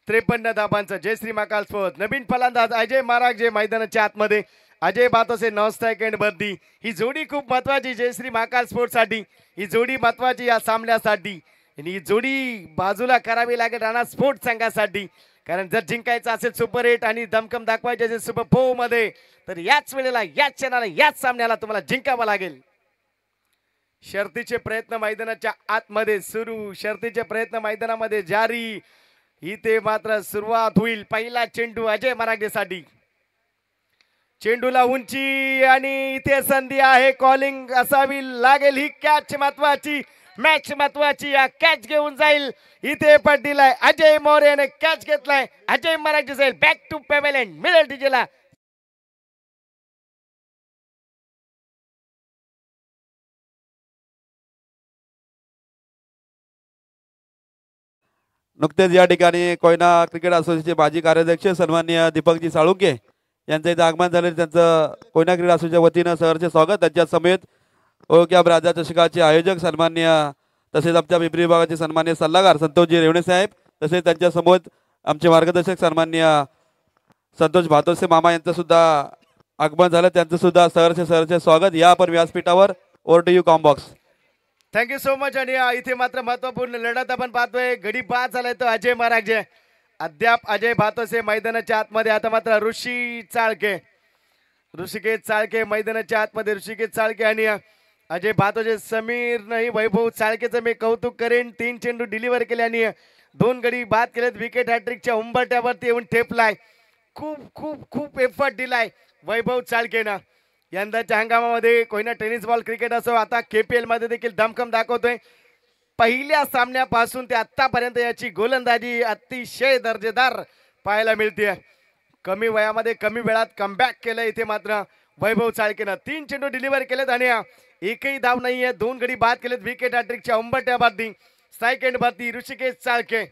53 धाबांचं जयश्री महाकाल स्पोर्ट्स नवीन फलंदाज अजय महाराज जे मैदानाच्या आतमध्ये अजय बातोसे नॉन स्ट्राइक बर्दी. ही जोडी खूप महत्वाची जयश्री महाकाल स्पोर्ट्स साठी. ही जोडी महत्वाची या सामन्यासाठी आणि ही जोडी बाजूला करावी लागेल राणा स्पोर्ट्स संघासाठी कारण जर जिंकायचं असेल सुपर 8 आणि दमकम दाखवायचे असेल सुपर 4 मध्ये तर याच वेळेला याच क्षणाला याच सामन्याला तुम्हाला जिंकावं लागेल. शर्तीचे प्रयत्न मैदानाच्या आतमध्ये सुरू. शर्तीचे प्रयत्न मैदानामध्ये जारी. इथे मात्र सुरुवात होईल. पहिला चेंडू अजय मराठेसाठी. चेंडूला उंची आणि इथे संधी आहे. कॉलिंग असावी लागेल. ही कॅच महत्वाची मॅच महत्वाची. या कॅच घेऊन जाईल इथे पडलेला अजय मोरेने कॅच घेतलाय. अजय मराठे जाईल बॅक टू पॅव्हेलियन मिडल डीजेला. नुकतेच या ठिकाणी कोयना क्रिकेट असोसिएशनचे माजी कार्याध्यक्ष सन्माननीय दीपकजी साळुंके यांचं इथं आगमन झाले. त्यांचं कोयना क्रीडा असोसिएशनच्या वतीनं सहर्ष स्वागत. त्यांच्या समेत ओळख्या राजा चषकाचे आयोजक सन्माननीय तसेच आमच्या पिंपरी विभागाचे सन्माननीय सल्लागार संतोषजी रेवणे साहेब तसेच त्यांच्या समोर आमचे मार्गदर्शक सन्माननीय संतोष भातोसे मामा यांचं सुद्धा आगमन झालं. त्यांचं सुद्धा सहर्ष स्वागत. या आपण व्यासपीठावर ओव्हर टू यू कॉम्बॉक्स. Thank you so much. आणि इथे मात्र महत्वपूर्ण लढत आपण पाहतोय. गडी बाद झालाय तो अजय महाराज. अद्याप अजय भातोसे मैदानाच्या आतमध्ये. आता मात्र ऋषिकेश चाळके मैदानाच्या आतमध्ये. ऋषिकेश चाळके आणि अजय भातोसे. समीर नाही वैभव चाळकेचं मी कौतुक करेन. 3 चेंडू डिलिव्हर केले आणि 2 गडी बाद केलेत. विकेट हॅट्रिकच्या उंबरट्यावरती येऊन ठेपलाय. खूप खूप खूप एफर्ट दिलाय वैभव चाळकेनं. यंदाच्या हंगामामध्ये कोयना टेनिस बॉल क्रिकेट असो आता केपीएल मध्ये देखील दमखम दाखवतोय. पहिल्या सामन्यापासून ते आतापर्यंत याची गोलंदाजी अतिशय दर्जेदार पाहायला मिळते. कमी वयामध्ये कमी वेळात कमबॅक केलं इथे मात्र वैभव चाळकेनं. 3 चेंडू डिलिव्हर केलेत आणि एकही धाव नाहीये. 2 गडी बाद केलेत. विकेट हॅट्रिकच्या उंबरट्यावरती स्ट्राइक एंड वरती ऋषिकेश चाळके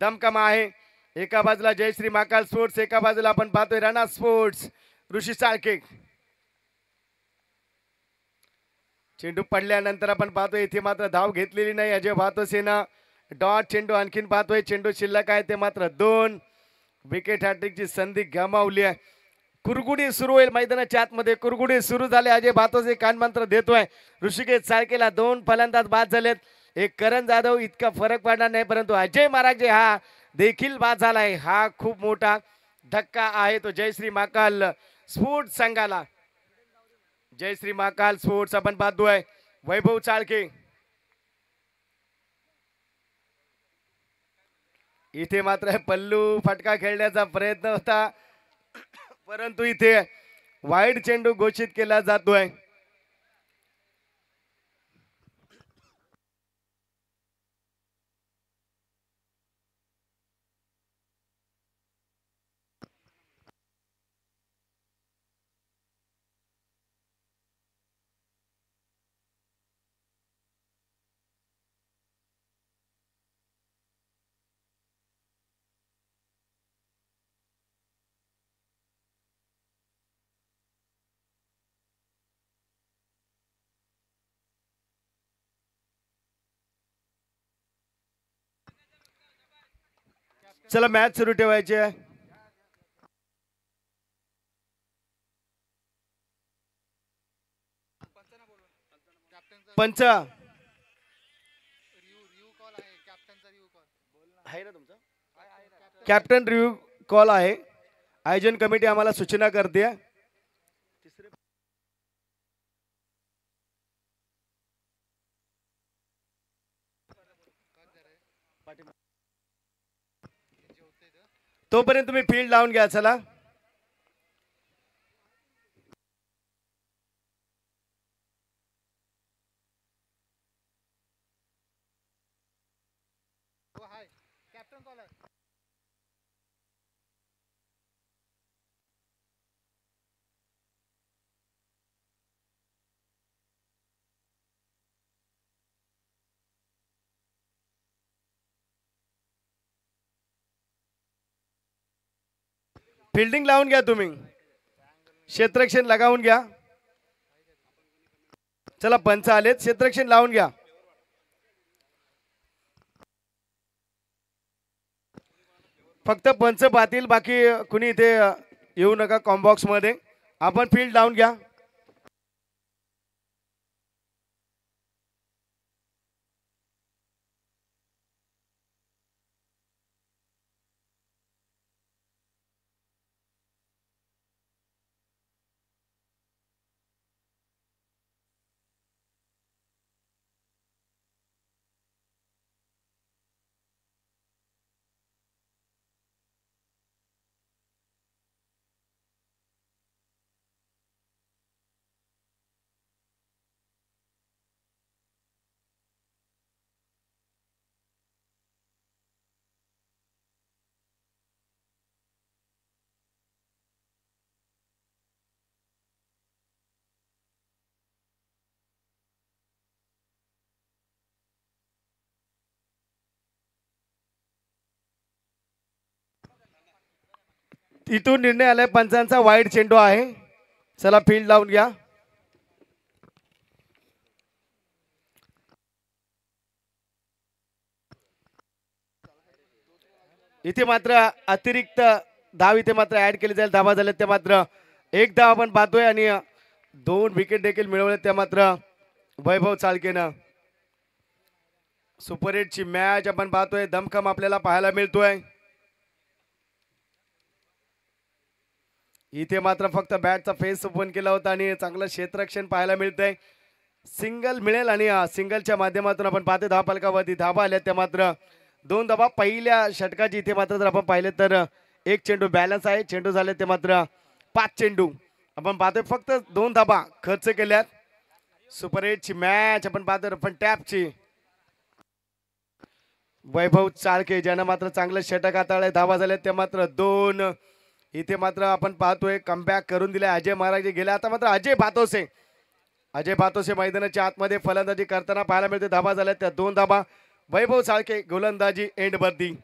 दमकम आहे. एका बाजूला जयश्री महाकाल स्पोर्ट्स एका बाजूला आपण पाहतोय राणा स्पोर्ट्स ऋषी चाळके. चेंडू पडल्यानंतर आपण पाहतोय इथे मात्र धाव घेतलेली नाही अजय भातोसेना. डॉट चेंडू आणखीन पाहतोय. चेंडू शिल्लक आहे ते मात्र 2. विकेट हॅट्रिकची संधी गमावली आहे. कुरगुडी सुरू होईल मैदानाच्या आतमध्ये. कुरगुडी सुरू झाले. अजय भातोसे कानमंत्र देतोय. ऋषिकेश चाळकेला 2 फलंदाज बाद झालेत. एक करण जाधव इतका फरक पडणार नाही परंतु अजय महाराज हा देखील बाद झालाय. हा खूप मोठा धक्का आहे तो जयश्री महाकाल स्पोर्ट्स संघाला. जयश्री महाकाल स्पोर्ट्स आपण पाहतोय. वैभव चाळके इथे मात्र पल्लू फटका खेळण्याचा प्रयत्न होता परंतु इथे वाईड चेंडू घोषित केला जातोय. चला मॅच सुरू ठेवायची आहे. पंच आहे ना तुमचा कॅप्टन रिव्ह्यू कॉल आहे. आयोजन कमिटी आम्हाला सूचना करते. तोपर्यंत तुम्ही फील्ड लावून घ्या. चला फिल्डिंग लावून घ्या. तुम्ही क्षेत्ररक्षण लगावून घ्या. चला पंच आलेत. क्षेत्ररक्षण लावून घ्या. फक्त पंच पाहतील, बाकी कुणी इथे येऊ नका. कॉम्बॉक्स मध्ये आपण फील्ड लावून घ्या. इथून निर्णय आलाय पंचांचा. वाईड चेंडू आहे. चला फील्ड लावून घ्या. इथे मात्र अतिरिक्त धाव इथे मात्र ऍड केली जाईल. धावा झाल्या त्या मात्र एक धाव आपण पाहतोय आणि 2 विकेट देखील मिळवले त्या मात्र वैभव चाळकेनं. सुपर हिटची मॅच आपण पाहतोय. दमखम आपल्याला पाहायला मिळतोय. इथे मात्र फक्त बॅटचा फेस ओपन केला होता आणि चांगलं क्षेत्ररक्षण पाहायला मिळतंय. सिंगल मिळेल आणि सिंगलच्या माध्यमातून आपण पाहतो धाव फलकावरती धावा आल्या त्या मात्र 2 धावा. पहिल्या षटकाची इथे मात्र जर आपण पाहिले तर 1 चेंडू बॅलन्स आहे. चेंडू झाले ते मात्र 5 चेंडू आपण पाहतोय. फक्त 2 धावा खर्च केल्यात. सुपर हिटची मॅच आपण पाहतोय. पण टॅपची वैभव चाळके ज्यानं मात्र चांगलं षटक हाताळलंय. धावा झाल्या त्या मात्र 2. इथे मात्र आपण पाहतोय कमबॅक करून दिले अजय महाराज गेले. आता मात्र अजय भातोसे मैदानाच्या आतमध्ये फलंदाजी करताना पाहायला मिळते. धावा झाल्या त्या 2 धावा. वैभव चाळके गोलंदाजी एंड वरती.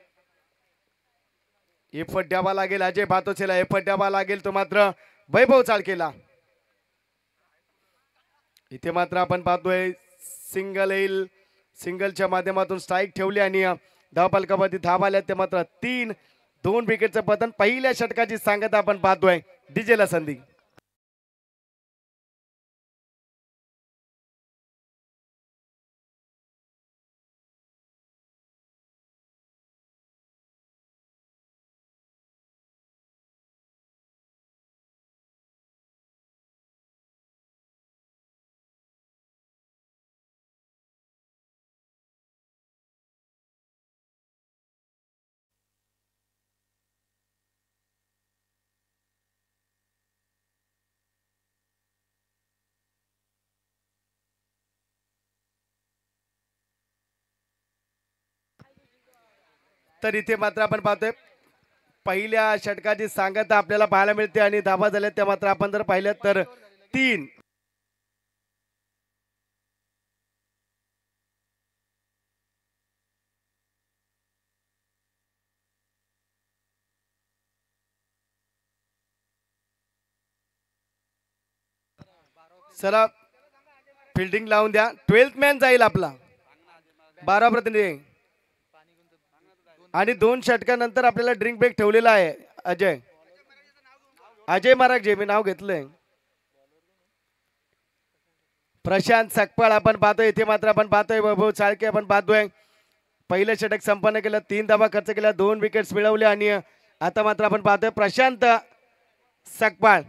एफर्ट द्यावा लागेल अजय भातोसेला. एफर्ट द्यावा लागेल तो मात्र वैभव चाळकेला. इथे मात्र आपण पाहतोय सिंगल येईल. सिंगलच्या माध्यमातून स्ट्राईक ठेवली आणि धाव फलकावरती धावा आल्या ते मात्र 3. 2 विकेटचं पतन. पहिल्या षटकाची सांगता आपण पाहतोय. डीजेला संधी. तर इथे मात्र आपण पाहतोय पहिल्या षटकाची सांगता आपल्याला पाहायला मिळते आणि धावा झाल्या त्या मात्र आपण जर पाहिलं तर 3. चला फिल्डिंग लावून द्या. 12th मॅन जाईल आपला. 12 प्रतिनिधी आणि 2 षटकानंतर आपल्याला ड्रिंक ब्रेक ठेवलेला आहे. अजय अजय मारागजे मी नाव घेतलंय. प्रशांत सकपाळ आपण पाहतोय. इथे मात्र आपण पाहतोय वैभव चाळके आपण पाहतोय. पहिलं षटक संपन्न केलं, 3 धावा खर्च केल्या, 2 विकेट्स मिळवल्या आणि आता मात्र आपण पाहतोय प्रशांत सकपाळ.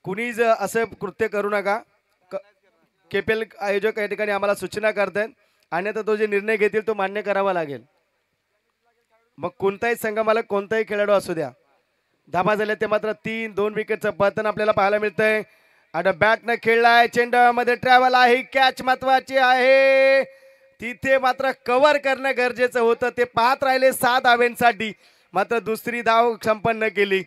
कुणीच असं कृत्य करू नका. केपीएल आयोजक या ठिकाणी आम्हाला सूचना करतात आणि आता तो जे निर्णय घेतील तो मान्य करावा लागेल. मग कोणताही संघ मला कोणताही खेळाडू असू द्या. धाबा झाले ते मात्र 3-2 विकेटचं पतन आपल्याला पाहायला मिळतंय. आता बॅटनं खेळलाय, चेंडूमध्ये ट्रॅव्हल आहे, कॅच महत्वाची आहे. तिथे मात्र कव्हर करणं गरजेचं होतं. ते पाहत राहिले 6 धावांसाठी, मात्र दुसरी धाव संपन्न केली.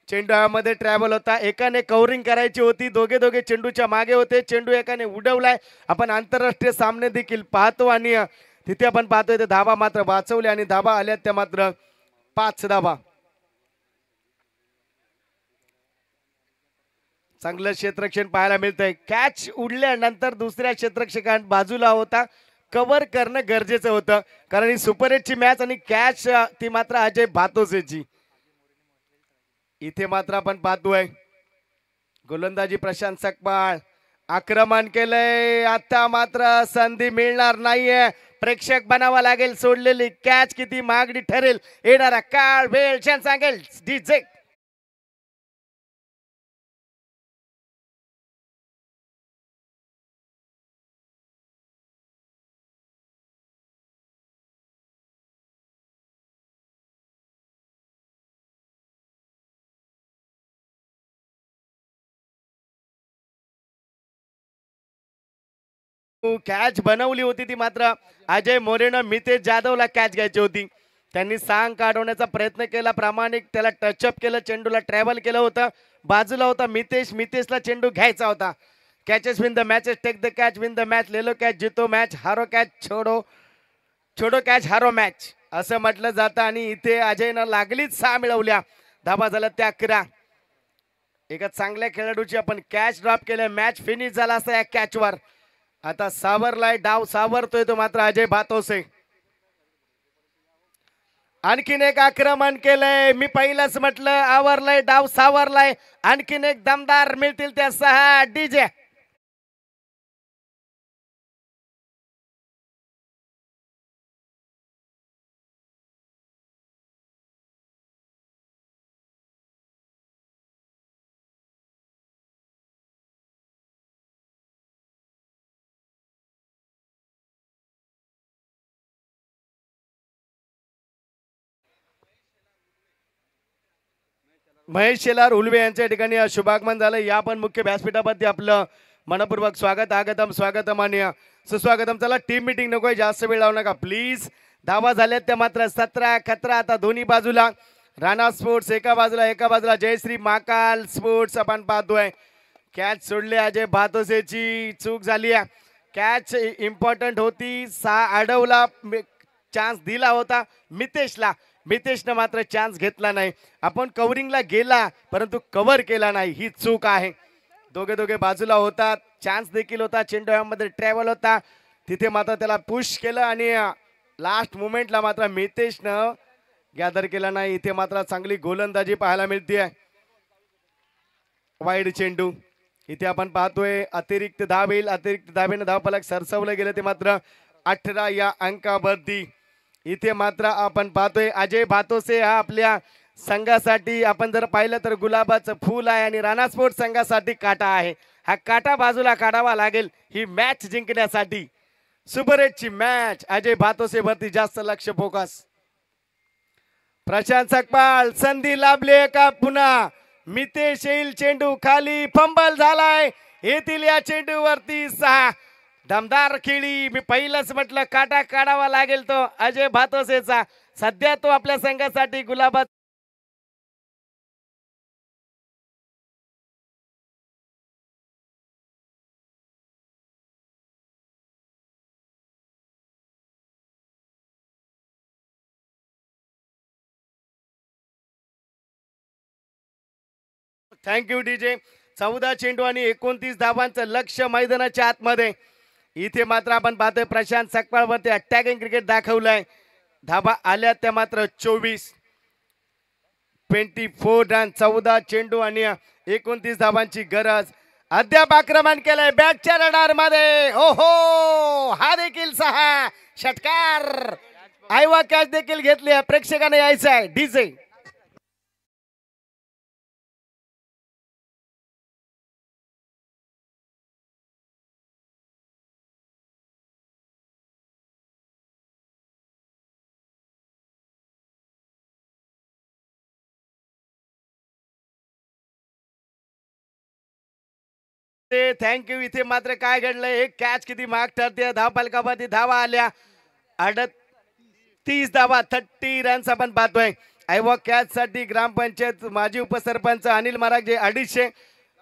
चेंडूमध्ये ट्रॅव्हल होता, एकाने कव्हरिंग करायची होती, दोघे चेंडूच्या मागे होते. चेंडू एकाने उडवलाय. आपण आंतरराष्ट्रीय सामने देखील पाहतो आणि तिथे आपण पाहतोय ते धावा मात्र वाचवले आणि धावा आल्या त्या मात्र 5 धावा. चांगलं क्षेत्ररक्षण पाहायला मिळतंय. कॅच उडल्यानंतर दुसऱ्या क्षेत्ररक्षकांत बाजूला होता, कव्हर करणं गरजेचं होतं कारण ही सुपर 8ची मॅच आणि कॅच ती मात्र अजय भातोसेची. इथे मात्र आपण पाहतोय गोलंदाजी प्रशांत सकपाळ आक्रमण केलंय. आता मात्र संधी मिळणार नाहीये. प्रेक्षक बनावा लागेल. सोडलेली कॅच किती महागडी ठरेल, येणारा काळ वेळ क्षण सांगेल. डीजे कॅच बनवली होती ती मात्र अजय मोरेनं मितेश जाधवला कॅच घ्यायची होती. त्यांनी सांग काढवण्याचा प्रयत्न केला, प्रामाणिक त्याला टचअप केलं, चेंडूला ट्रॅव्हल केलं होतं, बाजूला होता मितेशला चेंडू घ्यायचा होता. Catches win the matches, take the catch win the match, लेलो कॅच जितो मॅच, हारो कॅच छोडो कॅच हारो मॅच असं म्हटलं जातं. आणि इथे अजयनं लागलीच 6 मिळवल्या. धाबा झाल्या त्या 11. एका चांगल्या खेळाडूची आपण कॅच ड्रॉप केलं, मॅच फिनिश झाला असता या कॅचवर. आता सावरलाय, डाव सावरतोय तो मात्र अजय भातोसे. आणखीन एक आक्रमण केलंय. मी पहिलंच म्हटलं आवरलंय, डाव सावरलाय. आणखीन एक दमदार मिळतील त्या 6. डीजे महेश शेलार उलवे यांच्या ठिकाणी शुभागमन झालं. या पण मुख्य व्यासपीठावरती आपलं मनपूर्वक स्वागतम आणि सुस्वागतम. चला टीम मीटिंग नकोय, जास्त वेळ लावू नका प्लीज. धावा झाल्यात त्या मात्र 17-11. आता दोन्ही बाजूला राणा स्पोर्ट्स एका बाजूला जयश्री महाकाल स्पोर्ट्स आपण पाहतोय. कॅच सोडले अजय भातोसेची, चूक झाली आहे. कॅच इम्पॉर्टंट होती, 6 अडवला, चान्स दिला होता मितेशनं मात्र चान्स घेतला नाही. आपण कव्हरिंगला गेला परंतु कव्हर केला नाही, ही चूक आहे. दोघे बाजूला होतात, चान्स देखील होता, चेंडूमध्ये ट्रॅव्हल होता, तिथे मात्र त्याला पुश केलं आणि लास्ट मोमेंटला मात्र मितेशनं गॅदर केला नाही. इथे मात्र चांगली गोलंदाजी पाहायला मिळते. वाईड चेंडू इथे आपण पाहतोय. अतिरिक्त धाव येईल, अतिरिक्त धावेनं धावफलक सरसवलं गेलं, ते मात्र 18 या अंकावरती. इथे मात्र आपण पाहतोय अजय भातोसे हा आपल्या संघासाठी आपण जर पाहिलं तर गुलाबाचं फूल आहे आणि राणा स्पोर्ट्स संघासाठी काटा आहे. हा काटा बाजूला काढावा लागेल ही मॅच जिंकण्यासाठी. सुपर 8ची मॅच, अजय भातोसे वरती जास्त लक्ष फोकस. प्रशांत सकपाळ संधी लाभले का पुन्हा मितेश येईल, चेंडू खाली, फंबल झालाय, येतील या चेंडूवरती 6. दमदार खेळी, मी पहिलंच म्हटलं काटा काढावा लागेल तो अजय भातोसेचा. सध्या तो आपल्या संघासाठी गुलाबात थँक्यू डीजे. 14 चेंडू आणि 29 धावांचं लक्ष मैदानाच्या आतमध्ये. इथे मात्र आपण पाहतोय प्रशांत सकपाळ वरती अटॅकिंग क्रिकेट दाखवलंय. धाबा आल्या त्या मात्र 24 रन, 14 चेंडू आणि 29 धाबांची गरज. अद्याप आक्रमण केलंय बॅटच्या रडार मध्ये. ओहो, हा देखील 6 षटकार. आयवा कॅच देखील घेतली. प्रेक्षकांना यायचं आहे डीजे. थँक्यू. इथे मात्र काय घडलंय, एक कॅच किती माग ठरते. धाव फलकावरती धावा आल्या 38 धावा, 30 रन्स आपण पाहतोय. आयवा कॅच साठी ग्रामपंचायत माजी उपसरपंच अनिल मारागजे 250,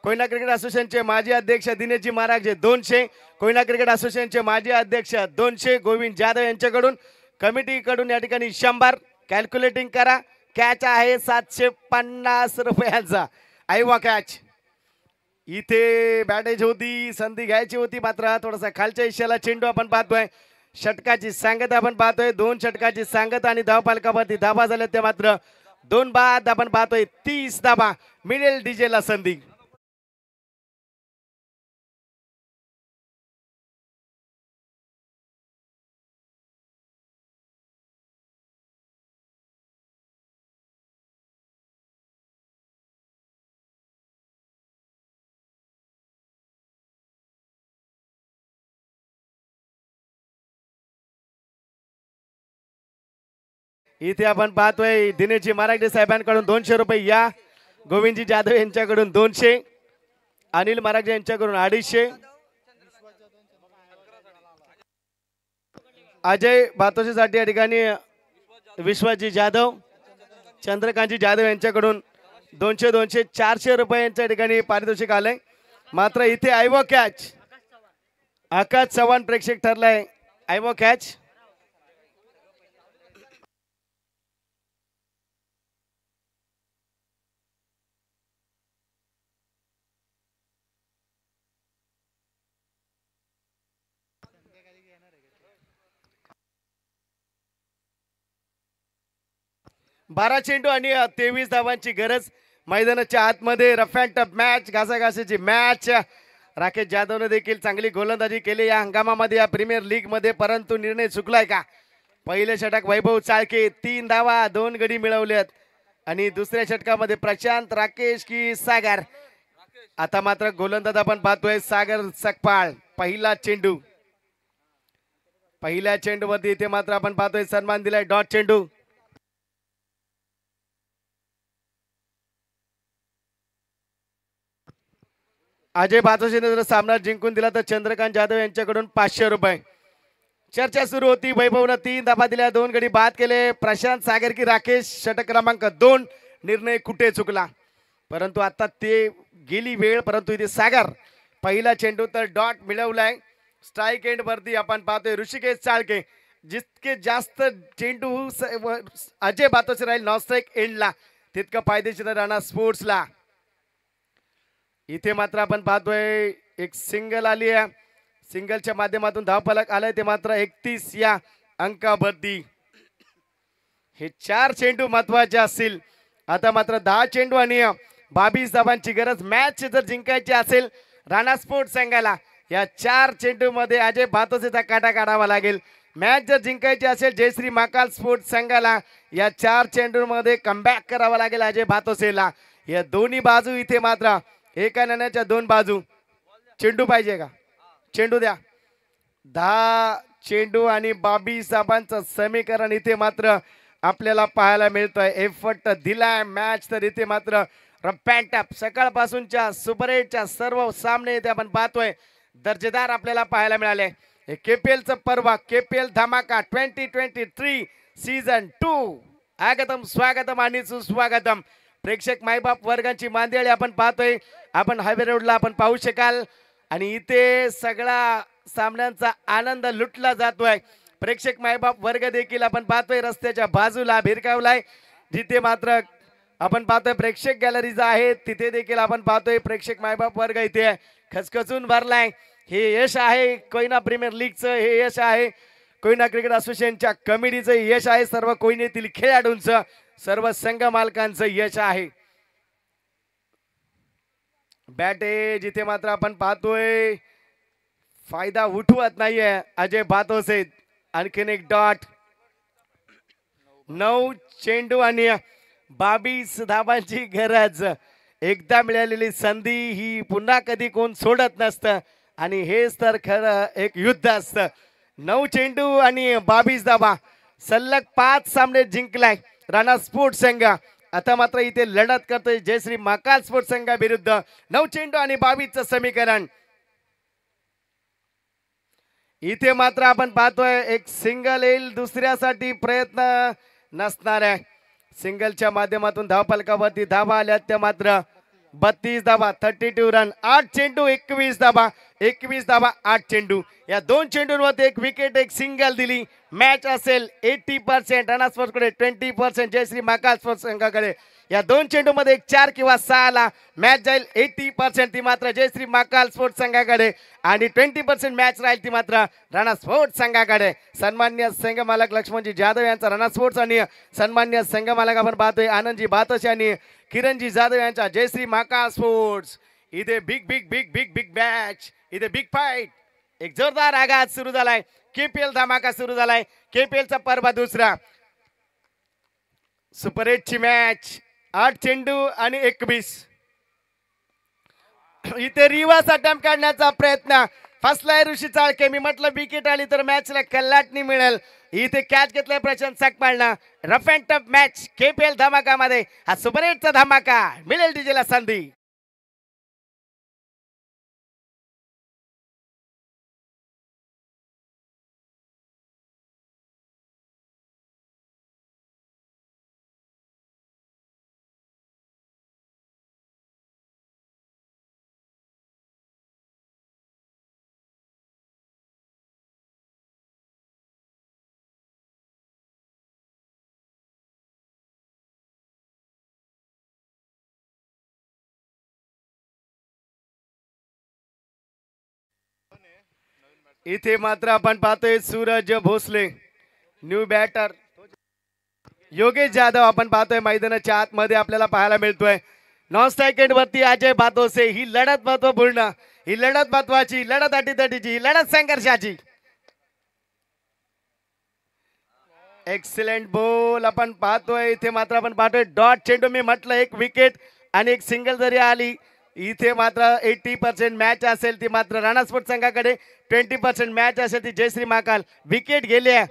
कोयना क्रिकेट असोसिएशनचे माजी अध्यक्ष दिनेशजी मारागजे 200, कोयना क्रिकेट असोसिएशनचे माजी अध्यक्ष 200 गोविंद जाधव यांच्याकडून, कमिटीकडून या ठिकाणी 100. कॅल्क्युलेटिंग करा. कॅच आहे 750 रुपयांचा. आयवा कॅच. इथे बॅटेज होती, संधी घ्यायची होती, मात्र थोडासा खालच्या हिश्श्याला चेंडू आपण पाहतोय. षटकाची सांगत आपण पाहतोय. 2 षटकाची सांगत आणि धाव पालकावरती धाबा झाल्या ते मात्र 2 बाद आपण पाहतोय. 30 धाबा मिळेल डीजेला संधी. इथे आपण पाहतोय दिनेशजी मारागडे साहेबांकडून 200 रुपये या, गोविंदजी जाधव यांच्याकडून 200, अनिल मारागडे यांच्याकडून 250, अजय बातोशीसाठी या ठिकाणी विश्वजी जाधव, चंद्रकांतजी जाधव यांच्याकडून 200 400 रुपये यांच्या ठिकाणी पारितोषिक आलंय. मात्र इथे आयवा कॅच. आकाश चव्हाण प्रेक्षक ठरलाय. आयवा कॅच. बारा चेंडू आणि 23 धावांची गरज. मैदानाच्या आतमध्ये रफ अँड टफ मॅच, घासाघासीची मॅच. राकेश जाधवने देखील चांगली गोलंदाजी केली या हंगामामध्ये या प्रीमियर लीग मध्ये, परंतु निर्णय चुकलाय का. पहिले षटक वैभव चाळके 3 धावा 2 गडी मिळवल्यात आणि दुसऱ्या षटकामध्ये प्रशांत राकेश की सागर. आता मात्र गोलंदाज आपण पाहतोय सागर सकपाळ. पहिला चेंडू, पहिल्या चेंडूवरती इथे मात्र आपण पाहतोय सन्मान दिलाय डॉट चेंडू. अजय बातोशीने जर सामना जिंकून दिला तर चंद्रकांत जाधव यांच्याकडून 500 रुपये. चर्चा सुरू होती. वैभवनं 3 धाबा दिल्या, 2 गडी बाद केले. प्रशांत सागर की राकेश षटक क्रमांक 2. निर्णय कुठे चुकला, परंतु आता ते गेली वेळ. परंतु इथे सागर पहिला चेंडू तर डॉट मिळवलाय. स्ट्राईक एंड वरती आपण पाहतोय ऋषिकेश चाळके. जितके जास्त चेंडू अजय बातोशी राहील नॉन स्ट्राईक एंडला, तितकं फायदेशीर राहणार स्पोर्ट्सला. इथे मात्र आपण पाहतोय एक सिंगल आली आहे. सिंगलच्या माध्यमातून धावफलक आलाय ते मात्र 31 या अंकावरती. हे 4 चेंडू महत्वाचे असतील. आता मात्र 10 चेंडू आणि 22 धावांची गरज. मॅच जर जिंकायची असेल राणा स्पोर्ट्स संघाला या 4 चेंडू मध्ये अजय बातोसेचा काटा काढावा लागेल. मॅच जर जिंकायची असेल जयश्री महाकाल स्पोर्ट्स संघाला या 4 चेंडू मध्ये कमबॅक करावा लागेल अजय बातोसेला. या दोन्ही बाजू इथे मात्र एका नाण्याच्या 2 बाजू. चेंडू पाहिजे का, चेंडू द्या. 10 चेंडू आणि 22 धाबांचं समीकरण इथे मात्र आपल्याला पाहायला मिळतंय. एफर्ट दिलाय मॅच तर इथे मात्र रफ अँड टफ सकाळपासूनच्या सुपर 8च्या सर्व सामने इथे आपण पाहतोय दर्जेदार आपल्याला पाहायला मिळाले. हे KPL चं पर्व, KPL धमाका 2023 सीझन 2. आगतम स्वागतम आणि सुस्वागतम. प्रेक्षक मायबाप वर्गांची मांदियाळी आपण पाहतोय. आपण हायवे रोडला आपण पाहू शकाल आणि इथे सगळा सामन्यांचा आनंद लुटला जातोय. प्रेक्षक मायबाप वर्ग देखील आपण पाहतोय रस्त्याच्या बाजूला भिरकावलाय. जिथे मात्र आपण पाहतोय प्रेक्षक गॅलरीज आहे तिथे देखील आपण पाहतोय प्रेक्षक मायबाप वर्ग इथे खचखचून भरलाय. हे यश आहे कोयना प्रीमियर लीगचं, हे यश आहे कोयना क्रिकेट असोसिएशनच्या कमिटीचं यश आहे, सर्व कोयनेतील खेळाडूंचं, सर्व संघ मालकांचं यश आहे. बॅट आहे जिथे मात्र आपण पाहतोय फायदा उठवत नाहीये अजय भातोसे. आणखीन एक डॉट. 9 चेंडू आणि 22 धाबांची गरज. एकदा मिळालेली संधी ही पुन्हा कधी कोण सोडत नसतं आणि हेच तर खरं एक युद्ध असतं. 9 चेंडू आणि 22 धाबा, सलग 5 सामने जिंकलाय राणा स्पोर्ट्स संघ. आता मात्र इथे लढत करतोय जयश्री महाकाल स्पोर्ट्स संघाविरुद्ध. 9 चेंडू आणि 22चं समीकरण. इथे मात्र आपण पाहतोय एक सिंगल येईल, दुसऱ्यासाठी प्रयत्न नसणार आहे. सिंगलच्या माध्यमातून धावफलकावरती धावा आल्या त्या मात्र 32 धावा, 32 रन. 8 चेंडू 21 धावा, 21 धावा 8 चेंडू. या 2 चेंडूंवरती एक विकेट, एक सिंगल दिली. मॅच असेल 80% राणा स्पोर्ट्सकडे, 20% जयश्री महाकाल स्पोर्ट्स संघाकडे. या 2 चेंडूमध्ये एक 4 किंवा 6 ला मॅच जाईल 80% ती मात्र जयश्री महाकाल स्पोर्ट्स संघाकडे आणि 20% मॅच राहील ती मात्र राणा स्पोर्ट्स संघाकडे. सन्मान्य संघ मालक लक्ष्मणजी जाधव यांचा राणा स्पोर्ट्स आणि सन्मान्य संघ मालक आपण पाहतोय आनंदजी भातोसे आणि किरणजी जाधव यांचा जयश्री महाकाल स्पोर्ट्स. इथे big big big big big match, इथे बिग फाईट. एक जोरदार आघात सुरू झालाय. केपीएल धमाका सुरू झालाय. केपीएलचा पर्व दुसरा. सुपर 8 ची मॅच. 8 चेंडू आणि 21. इथे रिवर्स अटेम्प्ट काढण्याचा प्रयत्न. फसलाय ऋषी चाळके. मी म्हटलं विकेट आली तर मॅचला कल्लाटणी मिळेल. इथे कॅच घेतलाय प्रशांत सकपाळनं. Rough and tough match KPL धमाकामध्ये हा सुपर 8 चा धमाका. मिळेल डीजेला संधी. इथे मात्र आपण पाहतोय सूरज भोसले न्यू बॅटर. योगेश जाधव आपण पाहतोय मैदानाच्या आतमध्ये आपल्याला पाहायला मिळतोय. नॉन स्ट्रायकेट वरती अजय भातोसे. ही लढत महत्वपूर्ण, ही लढत महत्वाची, लढत अटीतटीची, ही लढत संघर्षाची. एक्सलेंट बॉल आपण पाहतोय. इथे मात्र आपण पाहतोय डॉट चेंडू. मी म्हटलं एक विकेट आणि एक सिंगल जरी आली इथे मात्र 80% मॅच असेल ती मात्र राणा स्पोर्ट्स संघाकडे, 20% मॅच असेल ती जयश्री महाकाल. विकेट गेली आहे.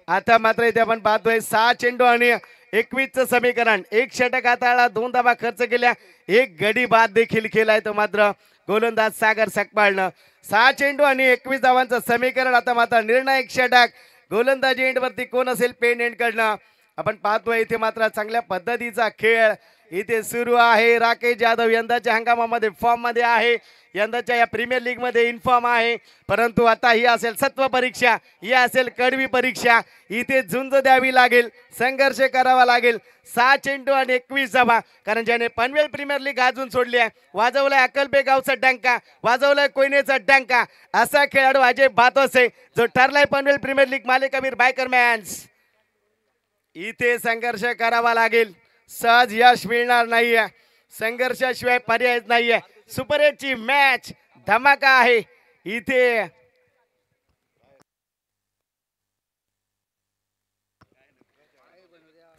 आता मात्र इथे आपण पाहतोय 6 चेंडू आणि 21चं समीकरण. 1 षटक हाताळला, 2 धावा खर्च केल्या, 1 गडी बाद देखील केलाय तो मात्र गोलंदाज सागर सकपाळनं. 6 चेंडू आणि 21 धावांचं समीकरण. आता मात्र निर्णायक षटक. गोलंदाजी एंडवरती कोण असेल पेन एंड कडनं. आपण पाहतोय इथे मात्र चांगल्या पद्धतीचा खेळ इथे सुरू आहे. राकेश जाधव यंदाच्या हंगामामध्ये फॉर्म मध्ये आहे, यंदाच्या या प्रीमियर लीग मध्ये इन्फॉर्म आहे. परंतु आता ही असेल सत्व परीक्षा, ही असेल कडवी परीक्षा. इथे झुंज द्यावी लागेल, संघर्ष करावा लागेल. 6 चेंडू आणि 21 धावा. कारण ज्याने पनवेल प्रीमियर लीग अजून सोडली आहे, वाजवलाय अकलबे गावचा डंका, वाजवलाय कोयनेचा डंका, असा खेळाडू अजय भातोसे जो ठरलाय पनवेल प्रीमियर लीग मालिकावीर बायकरमॅन्स. इथे संघर्ष करावा लागेल, सहज यश मिळणार नाहीये, संघर्षाशिवाय पर्याय नाहीये. सुपर 8 ची मॅच धमाका आहे. इथे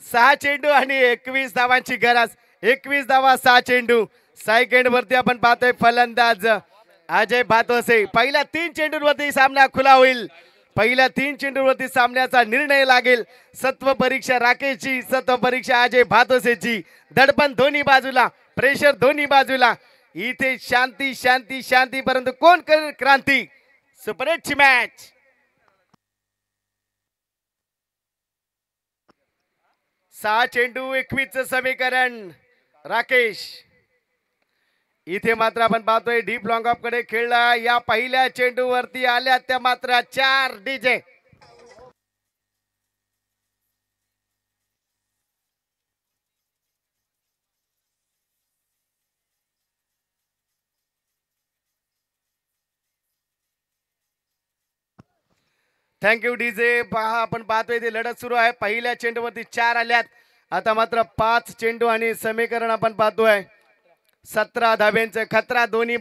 सहा चेंडू आणि 21 धावांची गरज. 21 धावा 6 चेंडू. सेकंड वरती आपण पाहतोय फलंदाज अजय भातोसे. पहिल्या 3 चेंडूंवरती सामना खुला होईल. पहिल्या 3 चेंडूवरती सामन्याचा निर्णय लागेल. सत्व परीक्षा राकेशची, सत्व परीक्षा अजय भातोसेची. दडपण दोन्ही बाजूला, प्रेशर दोन्ही बाजूला. इथे शांती शांती शांती, परंतु कोण करेल क्रांती. सुपर 8 ची मॅच. सहा चेंडू 21चं समीकरण. राकेश इथे मात्र आपण पाहतोय डीप लॉंग ऑफ कडे खेळला. या पहिल्या चेंडूवरती आल्या त्या मात्र 4 डीजे. Thank you DJ. पहा आपण पाहतोय ते लढत सुरू आहे. पहिल्या चेंडूवरती 4 आल्यात. आता मात्र 5 चेंडू आणि समीकरण आपण पाहतोय 17 धाब्यांचं खतरा दोन्ही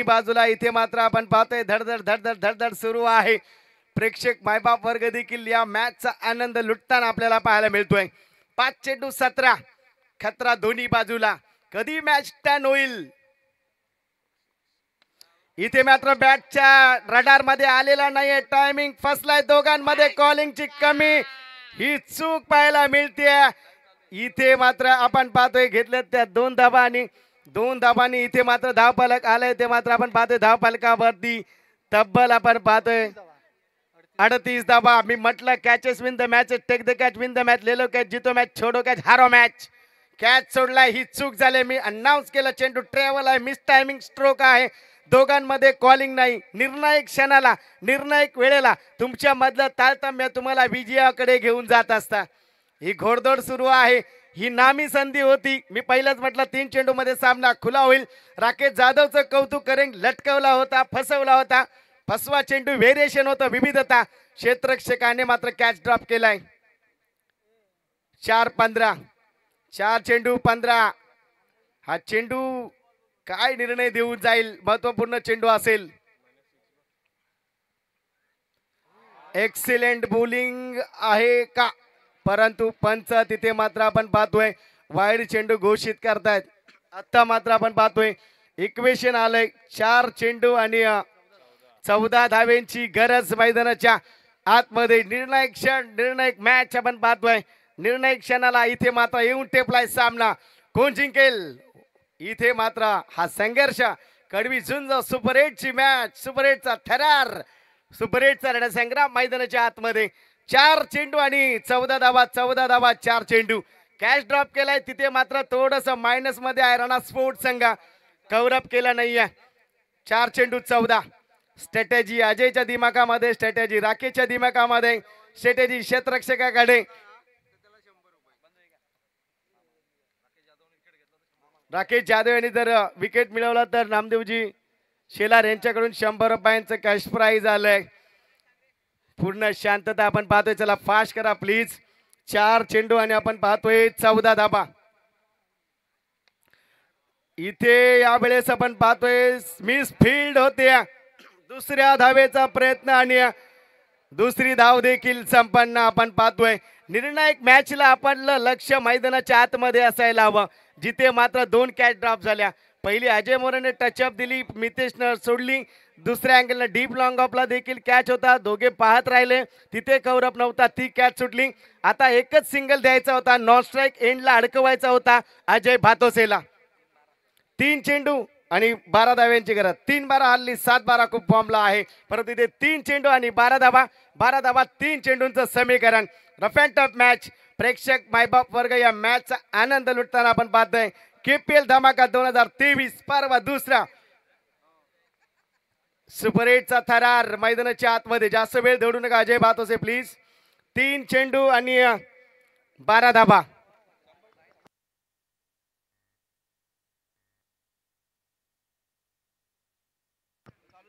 बाजूला इथे मात्र आपण पाहतोय धडधड धडधड धडधड सुरू आहे. प्रेक्षक मायबाप वर्ग देखील या मॅचचा आनंद लुटताना आपल्याला पाहायला मिळतोय. 5 चेंडू 17 खतरा दोन्ही बाजूला. कधी मॅच टर्न होईल इथे मात्र बॅटच्या रडार मध्ये आलेला नाहीये. टायमिंग फसलाय दोघांमध्ये. कॉलिंगची कमी ही चूक पाहायला मिळते. इथे मात्र आपण पाहतोय घेतलं त्या 2 धाबांनी इथे मात्र धावफलक आलाय. ते मात्र आपण पाहतोय धावफलकावरती तब्बल आपण पाहतोय 38 धाबा. मी म्हटलं catches win the match, take the catch win the match, ले लो कॅच जितो मॅच, छोडो कॅच हारो मॅच. कॅच सोडलाय ही चूक झाली. मी अनाऊन्स केलं चेंडू ट्रॅव्हल आहे, मिस टायमिंग स्ट्रोक आहे. दोघांमध्ये कॉलिंग नाही. निर्णायक क्षणाला निर्णायक वेळेला तुमच्या मधलं तारतम्य तुम्हाला विजयाकडे घेऊन जात असता. ही घोडदौड सुरू आहे. ही नामी संधी होती. मी पहिलाच म्हटलं 3 चेंडू मध्ये सामना खुला होईल. राकेश जाधवचं कौतुक करेन. लटकवला होता, फसवला होता. फसवा चेंडू व्हेरिएशन होतं, विविधता. क्षेत्ररक्षकाने मात्र कॅच ड्रॉप केलाय. 4-15 4 चेंडू 15. हा चेंडू काय निर्णय देऊन जाईल. महत्वपूर्ण चेंडू असेल. एक्सिलेंट बॉलिंग आहे का, परंतु पंच तिथे मात्र आपण पाहतोय वाईड चेंडू घोषित करतायत. आता मात्र आपण पाहतोय इक्वेशन आलंय. 4 चेंडू आणि 14 धावेंची गरज मैदानाच्या आतमध्ये. निर्णायक क्षण, निर्णायक मॅच आपण पाहतोय. निर्णायक क्षणाला इथे मात्र येऊन टेपलाय सामना. कोण जिंकेल इथे मात्र हा संघर्ष. कडवी झुंज सुपर 8ची मॅच, सुपर 8चा थरार, सुपर 8चा रणसंग्राम मैदानाच्या आतमध्ये. 4 चेंडू आणि 14 धावा 4 चेंडू. कॅच ड्रॉप केलाय तिथे मात्र थोडस मायनस मध्ये आहे राणा स्पोर्ट संघ. कव्हरअप केला नाहीये. 4 चेंडू 14. स्ट्रॅटेजी अजयच्या दिमागामध्ये, स्ट्रॅटेजी राकेशच्या दिमागामध्ये, स्ट्रॅटेजी क्षेत्ररक्षकाकडे. राकेश जाधव यांनी जर विकेट मिळवला तर नामदेवजी शेलार यांच्याकडून 100 रुपयांचं कॅश प्राइज आलंय. पूर्ण शांतता आपण पाहतोय. चला फास्ट करा प्लीज. 4 चेंडू आणि आपण पाहतोय 14 धाबा. इथे यावेळेस आपण पाहतोय मिस फील्ड होते. दुसऱ्या धावेचा प्रयत्न आणि दुसरी धाव देखील संपन्न आपण पाहतोय. निर्णायक मॅचला आपलं लक्ष मैदानाच्या आतमध्ये असायला हवं. जिथे मात्र 2 कॅच ड्रॉप झाल्या. पहिली अजय मोरेने टचअप दिली, मितेशनं सोडली. दुसऱ्या अँगलनं डीप लॉंग ऑफला देखील कॅच होता. दोघे पाहत राहिले, तिथे कव्हरअप नव्हता, ती कॅच सुटली. आता एकच सिंगल द्यायचा होता, नॉन स्ट्राईक एंडला अडकवायचा होता अजय भातोसेला. 3 चेंडू आणि 12 धाव्यांची गरज. 3-12 हल्ली 7-12 खूप फॉर्मला आहे, परंतु इथे 3 चेंडू आणि 12 धावा 3 चेंडूंचं समीकरण. Rough and tough match. प्रेक्षक मायबाप वर्ग या मॅचचा आनंद लुटताना आपण पाहतोय. KPL धमाका 2023 पर्व दुसरा. सुपर 8चा थरार मैदानाच्या आतमध्ये. जास्त वेळ दौडू नका अजय भातोसे प्लीज. 3 चेंडू आणि 12 धाबा.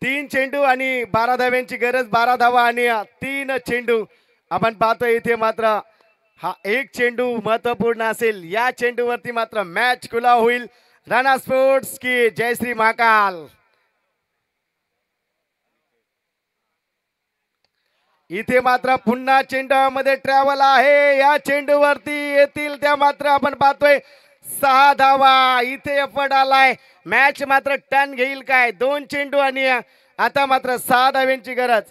तीन चेंडू आणि 12 धाव्यांची गरज. 12 धावा आणि 3 चेंडू आपण पाहतोय. इथे मात्र हा 1 चेंडू महत्वपूर्ण असेल. या चेंडूवरती मात्र मॅच खुला होईल. राणा स्पोर्ट्स की जयश्री महाकाल. इथे मात्र पुन्हा चेंडूमध्ये ट्रॅव्हल आहे. या चेंडूवरती येतील त्या मात्र आपण पाहतोय 6 धावा. इथे एफर्ट आलाय. मॅच मात्र टर्न घेईल काय. 2 चेंडू आणि आता मात्र 6 धाव्यांची गरज.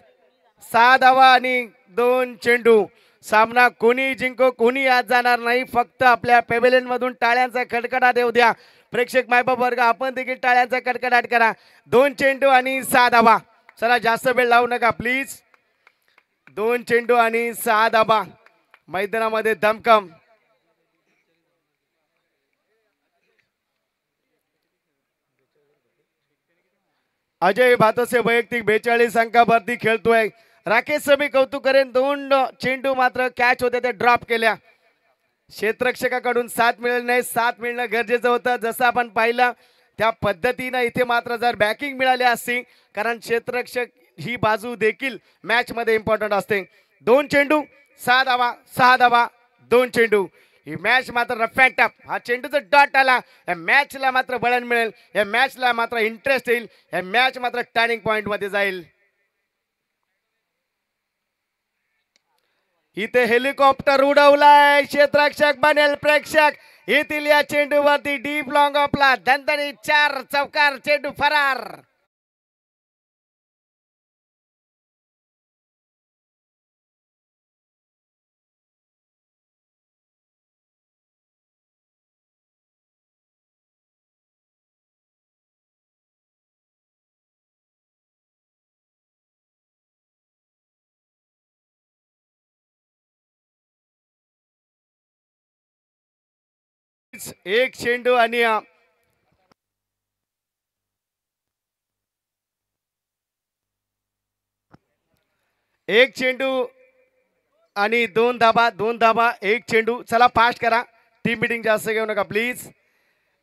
6 धावा आणि 2 चेंडू. सामना कोणी जिंको कोणी आज जाणार नाही. फक्त आपल्या पॅव्हेलियन मधून टाळ्यांचा कडकडाट येऊ द्या. प्रेक्षक मायबाप वर्ग आपण देखील टाळ्यांचा कडकडाट करा. 2 चेंडू आणि 6 धावा. चला जास्त वेळ लावू नका प्लीज. 2 चेंडू आणि 6 धावा. मैदानामध्ये दमखम. अजय भातोसे वैयक्तिक 42 अंकावरती खेळतोय. राकेश समी कौतुक करेन. 2 चेंडू मात्र कॅच होते ते ड्रॉप केल्या. क्षेत्ररक्षकाकडून 7 मिळेल नाही. 7 मिळणं गरजेचं होतं. जसं आपण पाहिलं त्या पद्धतीनं इथे मात्र जर बॅकिंग मिळाली असती, कारण क्षेत्ररक्षक ही बाजू देखील मॅच मध्ये इम्पॉर्टंट असते. 2 चेंडू 6 धावा 6 धावा 2 चेंडू. ही मॅच मात्र रफ अँड टफ. हा चेंडूचा डॉट आला, या मॅचला मात्र बळण मिळेल, या मॅचला मात्र इंटरेस्ट येईल, या मॅच मात्र टर्निंग पॉइंट मध्ये जाईल. इथे हेलिकॉप्टर उडवलाय, क्षेत्ररक्षक बनेल प्रेक्षक. येथील या चेंडूवरती डीप लॉंग ऑफला दणदणीत 4 चौकार, चेंडू फरार. एक चेंडू आणि एक चेंडू आणि 2 धाबा 2 धाबा 1 चेंडू. चला फास्ट करा, टीम मीटिंग जास्त घेऊ नका प्लीज.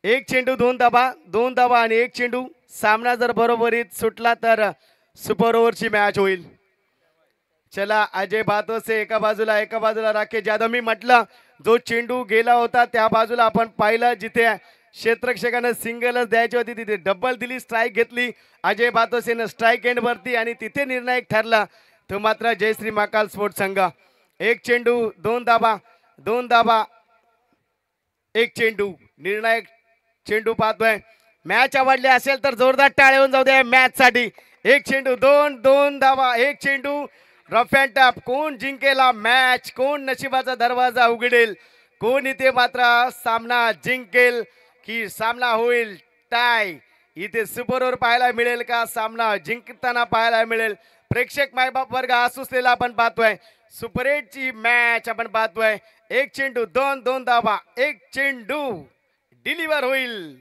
1 चेंडू 2 धाबा 2 धाबा आणि 1 चेंडू. सामना जर बरोबरीत सुटला तर सुपर ओव्हरची मॅच होईल. चला अजय भातोसे एका बाजूला राकेश जाधव. मी म्हटलं जो चेंडू गेला होता त्या बाजूला आपण पाहिलं, जिथे क्षेत्ररक्षकानं सिंगलच द्यायची होती तिथे डबल दिली, स्ट्राईक घेतली अजय भातोसेनं स्ट्राईक एंड वरती आणि तिथे निर्णायक ठरला तो मात्र जयश्री महाकाल स्पोर्ट्स संघ. 1 चेंडू 2 धाबा 2 धाबा 1 चेंडू. निर्णायक चेंडू पाहतोय. मॅच आवडली असेल तर जोरदार टाळ्या होऊन जाऊ द्या मॅच साठी. 1 चेंडू 2 धाबा 1 चेंडू. Rough and tough. कोण जिंकेला मॅच, कोण नशिबाचा दरवाजा उघडेल, कोण इथे मात्र सामना जिंकेल की सामना होईल टाय. इथे सुपर ओव्हर पाहायला मिळेल का सामना जिंकताना पाहायला मिळेल. प्रेक्षक मायबाप वर्ग असुसलेला आपण पाहतोय. सुपर 8 ची मॅच आपण पाहतोय. 1 चेंडू 2 धाबा 1 चेंडू डिलिव्हर होईल.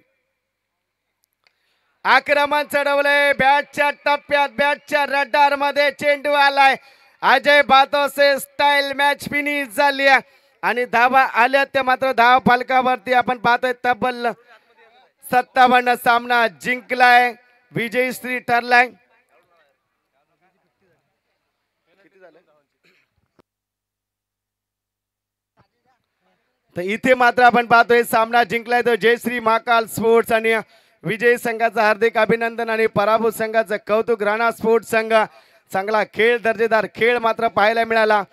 आक्रमण चढवलंय बॅटच्या टप्प्यात, बॅटच्या रडार मध्ये चेंडू आलाय. अजय भातोसे स्टाईल मॅच फिनिश झाली आणि धावा आल्या त्या मात्र धाव फलकावरती आपण पाहतोय. तब्बल 57 सामना जिंकलाय, विजयश्री ठरलाय. तर इथे मात्र आपण पाहतोय सामना जिंकलाय तो जयश्री महाकाल स्पोर्ट्स आणि विजय संघाचं हार्दिक अभिनंदन आणि पराभूत संघाचं कौतुक. राणा स्पोर्ट्स संघ चांगला खेळ, दर्जेदार खेळ मात्र पाहायला मिळाला.